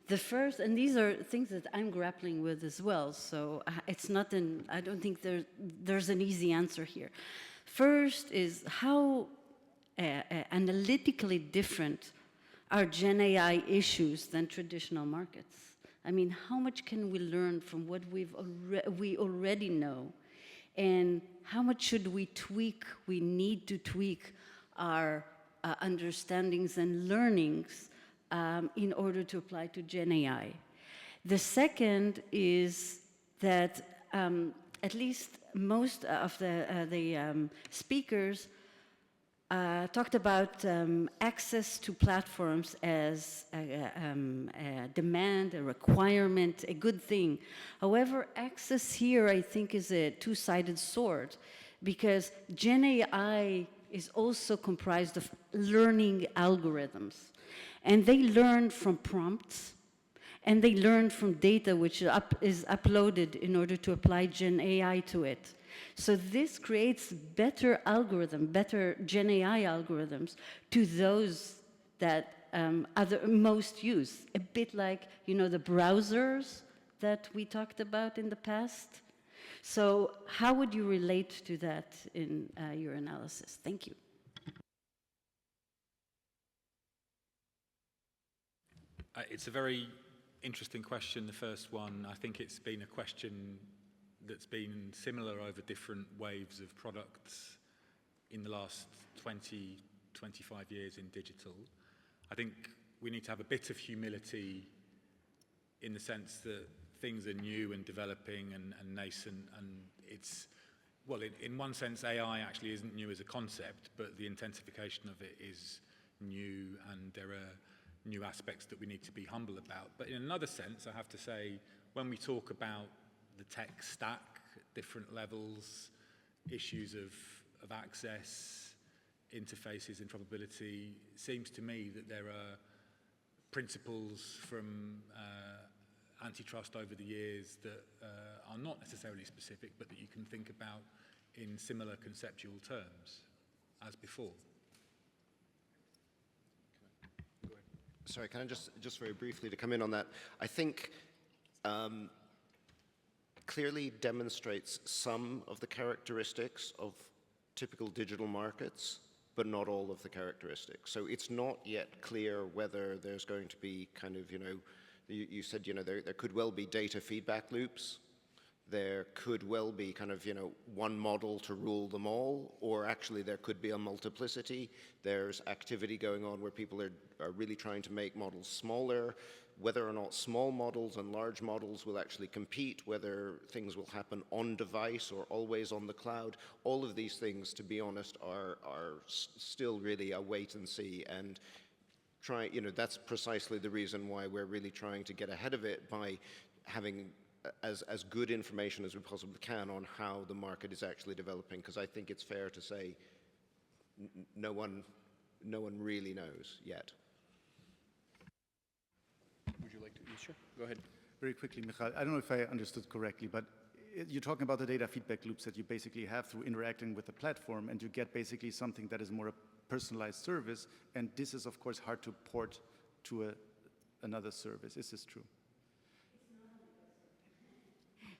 [SPEAKER 7] The first, and these are things that I'm grappling with as well, so it's not I don't think there's an easy answer here. First is how analytically different are GenAI issues than traditional markets? I mean, how much can we learn from what we already know? And how much should we need to tweak our understandings and learnings in order to apply to GenAI? The second is that at least most of the speakers talked about access to platforms as a demand, a requirement, a good thing. However, access here, I think, is a two-sided sword, because GenAI is also comprised of learning algorithms. And they learn from prompts, and they learn from data which is uploaded in order to apply GenAI to it. So this creates better GenAI algorithms to those that most use. A bit like, the browsers that we talked about in the past. So how would you relate to that in your analysis? Thank you.
[SPEAKER 2] It's a very interesting question, the first one. I think it's been a question that's been similar over different waves of products in the last 20, 25 years in digital. I think we need to have a bit of humility in the sense that things are new and developing and nascent, and it's, well, in one sense, AI actually isn't new as a concept, but the intensification of it is new, and there are new aspects that we need to be humble about. But in another sense, I have to say, when we talk about the tech stack at different levels, issues of access, interfaces, interoperability, it seems to me that there are principles from antitrust over the years that are not necessarily specific, but that you can think about in similar conceptual terms as before.
[SPEAKER 4] Sorry, can I just very briefly to come in on that? I think clearly demonstrates some of the characteristics of typical digital markets, but not all of the characteristics. So it's not yet clear whether there's going to be kind of, you said, there could well be data feedback loops. There could well be kind of, one model to rule them all, or actually there could be a multiplicity. There's activity going on where people are really trying to make models smaller. Whether or not small models and large models will actually compete, whether things will happen on device or always on the cloud, all of these things, to be honest, are still really a wait and see. And that's precisely the reason why we're really trying to get ahead of it by having as good information as we possibly can on how the market is actually developing, because I think it's fair to say no one really knows yet.
[SPEAKER 1] Would you like to? Sure. Go ahead.
[SPEAKER 5] Very quickly, Michal, I don't know if I understood correctly, but you're talking about the data feedback loops that you basically have through interacting with the platform, and you get basically something that is more a personalized service, and this is, of course, hard to port to another service. Is this true?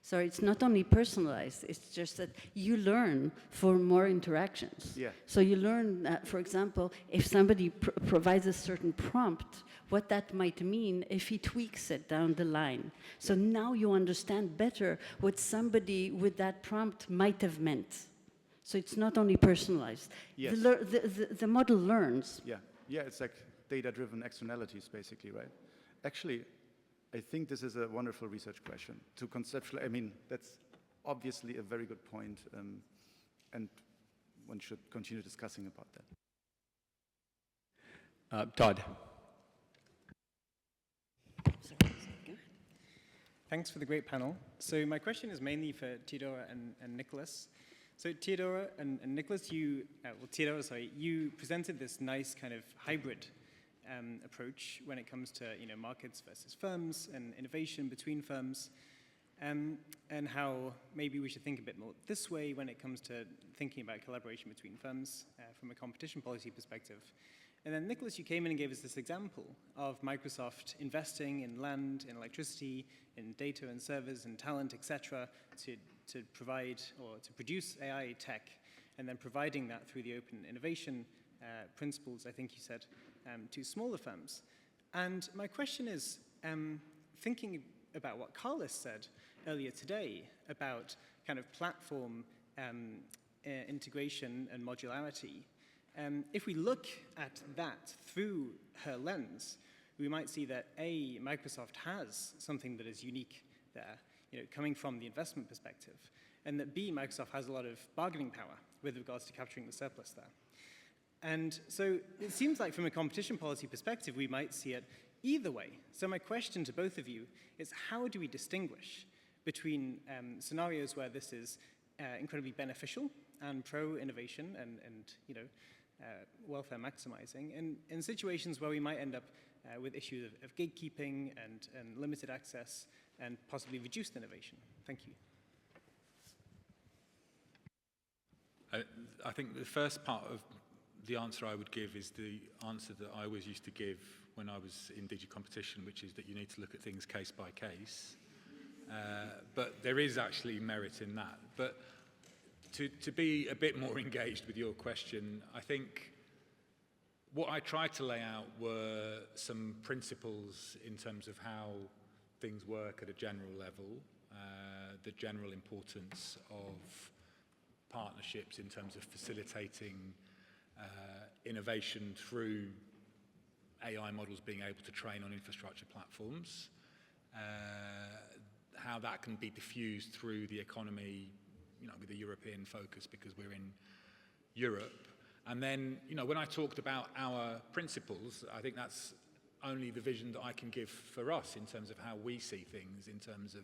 [SPEAKER 7] So it's not only personalized, it's just that you learn for more interactions.
[SPEAKER 5] Yeah.
[SPEAKER 7] So you learn, for example, if somebody provides a certain prompt, what that might mean if he tweaks it down the line. So now you understand better what somebody with that prompt might have meant. So it's not only personalized.
[SPEAKER 5] Yes.
[SPEAKER 7] The model learns.
[SPEAKER 5] Yeah, it's like data-driven externalities, basically, right? Actually, I think this is a wonderful research question to conceptualize. I mean, that's obviously a very good point, and one should continue discussing about that.
[SPEAKER 1] Todd.
[SPEAKER 8] Thanks for the great panel. So my question is mainly for Theodora and Nicholas. So Theodora and Nicholas, you presented this nice kind of hybrid approach when it comes to markets versus firms and innovation between firms, and how maybe we should think a bit more this way when it comes to thinking about collaboration between firms from a competition policy perspective. And then Nicholas, you came in and gave us this example of Microsoft investing in land, in electricity, in data and servers and talent, etc., to provide or to produce AI tech, and then providing that through the open innovation principles, I think you said, to smaller firms. And my question is, thinking about what Carlos said earlier today about kind of platform integration and modularity, if we look at that through her lens, we might see that A, Microsoft has something that is unique there, coming from the investment perspective, and that B, Microsoft has a lot of bargaining power with regards to capturing the surplus there. And so it seems like from a competition policy perspective, we might see it either way. So my question to both of you is, how do we distinguish between scenarios where this is incredibly beneficial and pro-innovation and welfare maximizing, and in situations where we might end up with issues of gatekeeping and limited access and possibly reduced innovation? Thank you.
[SPEAKER 2] I think the first part of the answer I would give is the answer that I always used to give when I was in DG competition, which is that you need to look at things case by case. But there is actually merit in that. But to be a bit more engaged with your question, I think what I tried to lay out were some principles in terms of how things work at a general level, the general importance of partnerships in terms of facilitating innovation through AI models being able to train on infrastructure platforms, how that can be diffused through the economy, with a European focus because we're in Europe. And then, when I talked about our principles, I think that's only the vision that I can give for us in terms of how we see things, in terms of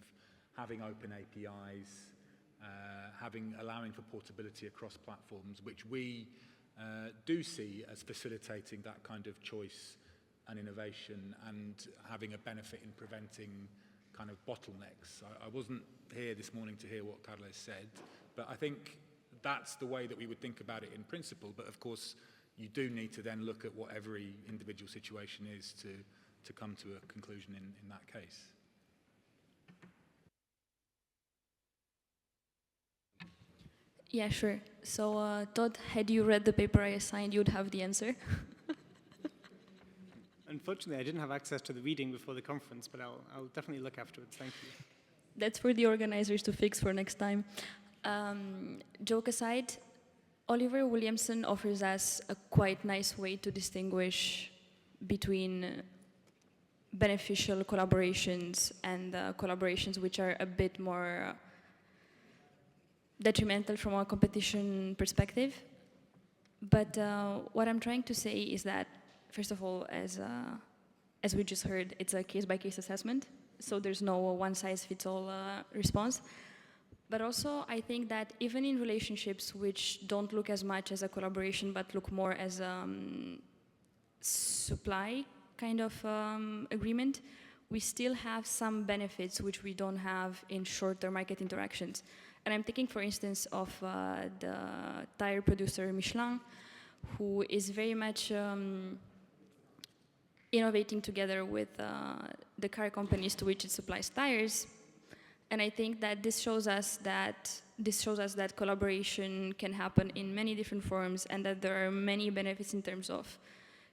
[SPEAKER 2] having open APIs, allowing for portability across platforms, which we do see as facilitating that kind of choice and innovation and having a benefit in preventing kind of bottlenecks. I wasn't here this morning to hear what Carlos said, but I think that's the way that we would think about it in principle. But of course, you do need to then look at what every individual situation is to come to a conclusion in that case.
[SPEAKER 9] Yeah, sure. So, Todd, had you read the paper I assigned, you'd have the answer.
[SPEAKER 8] Unfortunately, I didn't have access to the reading before the conference, but I'll definitely look afterwards. Thank you.
[SPEAKER 9] That's for the organizers to fix for next time. Joke aside, Oliver Williamson offers us a quite nice way to distinguish between beneficial collaborations and collaborations which are a bit more detrimental from a competition perspective. But what I'm trying to say is that, first of all, as we just heard, it's a case-by-case assessment, so there's no one-size-fits-all response. But also, I think that even in relationships which don't look as much as a collaboration, but look more as a supply kind of agreement, we still have some benefits which we don't have in shorter market interactions. And I'm thinking, for instance, of the tire producer Michelin, who is very much innovating together with the car companies to which it supplies tires. And I think that this shows us that collaboration can happen in many different forms, and that there are many benefits in terms of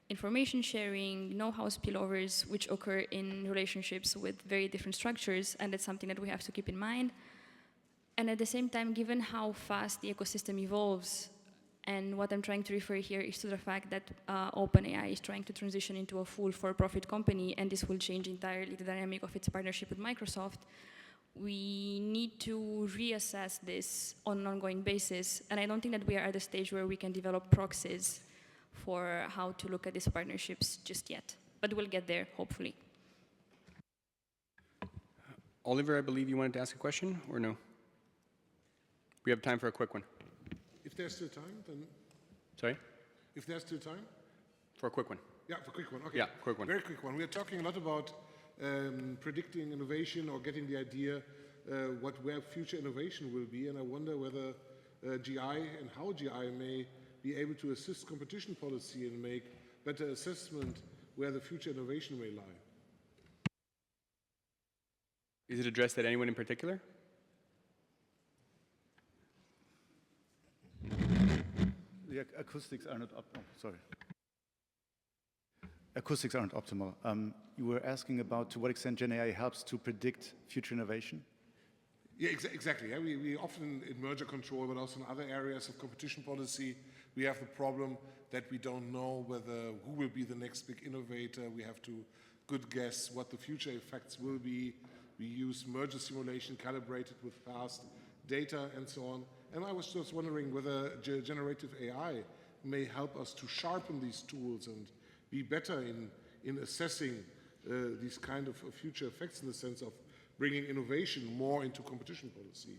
[SPEAKER 9] information sharing, know-how spillovers, which occur in relationships with very different structures, and that's something that we have to keep in mind. And at the same time, given how fast the ecosystem evolves, and what I'm trying to refer here is to the fact that OpenAI is trying to transition into a full for-profit company, and this will change entirely the dynamic of its partnership with Microsoft. We need to reassess this on an ongoing basis, and I don't think that we are at a stage where we can develop proxies for how to look at these partnerships just yet. But we'll get there, hopefully.
[SPEAKER 1] Oliver, I believe you wanted to ask a question, or no? We have time for a quick one.
[SPEAKER 10] If there's still time, then...
[SPEAKER 1] Sorry?
[SPEAKER 10] If there's still time?
[SPEAKER 1] For a quick one.
[SPEAKER 10] Yeah, for a quick one. Okay.
[SPEAKER 1] Yeah, quick one.
[SPEAKER 10] Very quick one. We are talking a lot about predicting innovation or getting the idea where future innovation will be, and I wonder whether GI and how GI may be able to assist competition policy and make better assessment where the future innovation may lie.
[SPEAKER 1] Is it addressed at anyone in particular?
[SPEAKER 5] The acoustics are not sorry. Acoustics aren't optimal. You were asking about to what extent GenAI helps to predict future innovation?
[SPEAKER 10] Yeah, exactly. Yeah, we often in merger control, but also in other areas of competition policy, we have the problem that we don't know who will be the next big innovator. We have to good guess what the future effects will be. We use merger simulation calibrated with past data and so on. And I was just wondering whether generative AI may help us to sharpen these tools and be better in assessing these kind of future effects in the sense of bringing innovation more into competition policy.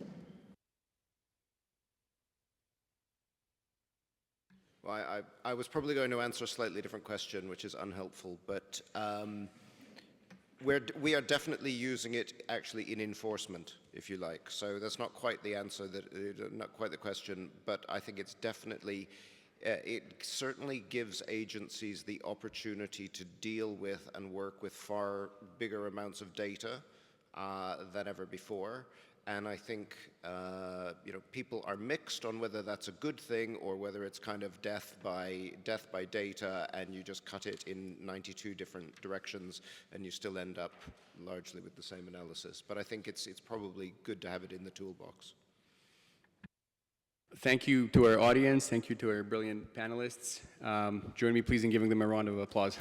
[SPEAKER 4] Well, I was probably going to answer a slightly different question, which is unhelpful, but we are definitely using it actually in enforcement, if you like. So that's not quite the answer, not quite the question, but I think it's definitely, it certainly gives agencies the opportunity to deal with and work with far bigger amounts of data than ever before. And I think people are mixed on whether that's a good thing or whether it's kind of death by data, and you just cut it in 92 different directions, and you still end up largely with the same analysis. But I think it's probably good to have it in the toolbox.
[SPEAKER 1] Thank you to our audience. Thank you to our brilliant panelists. Join me, please, in giving them a round of applause.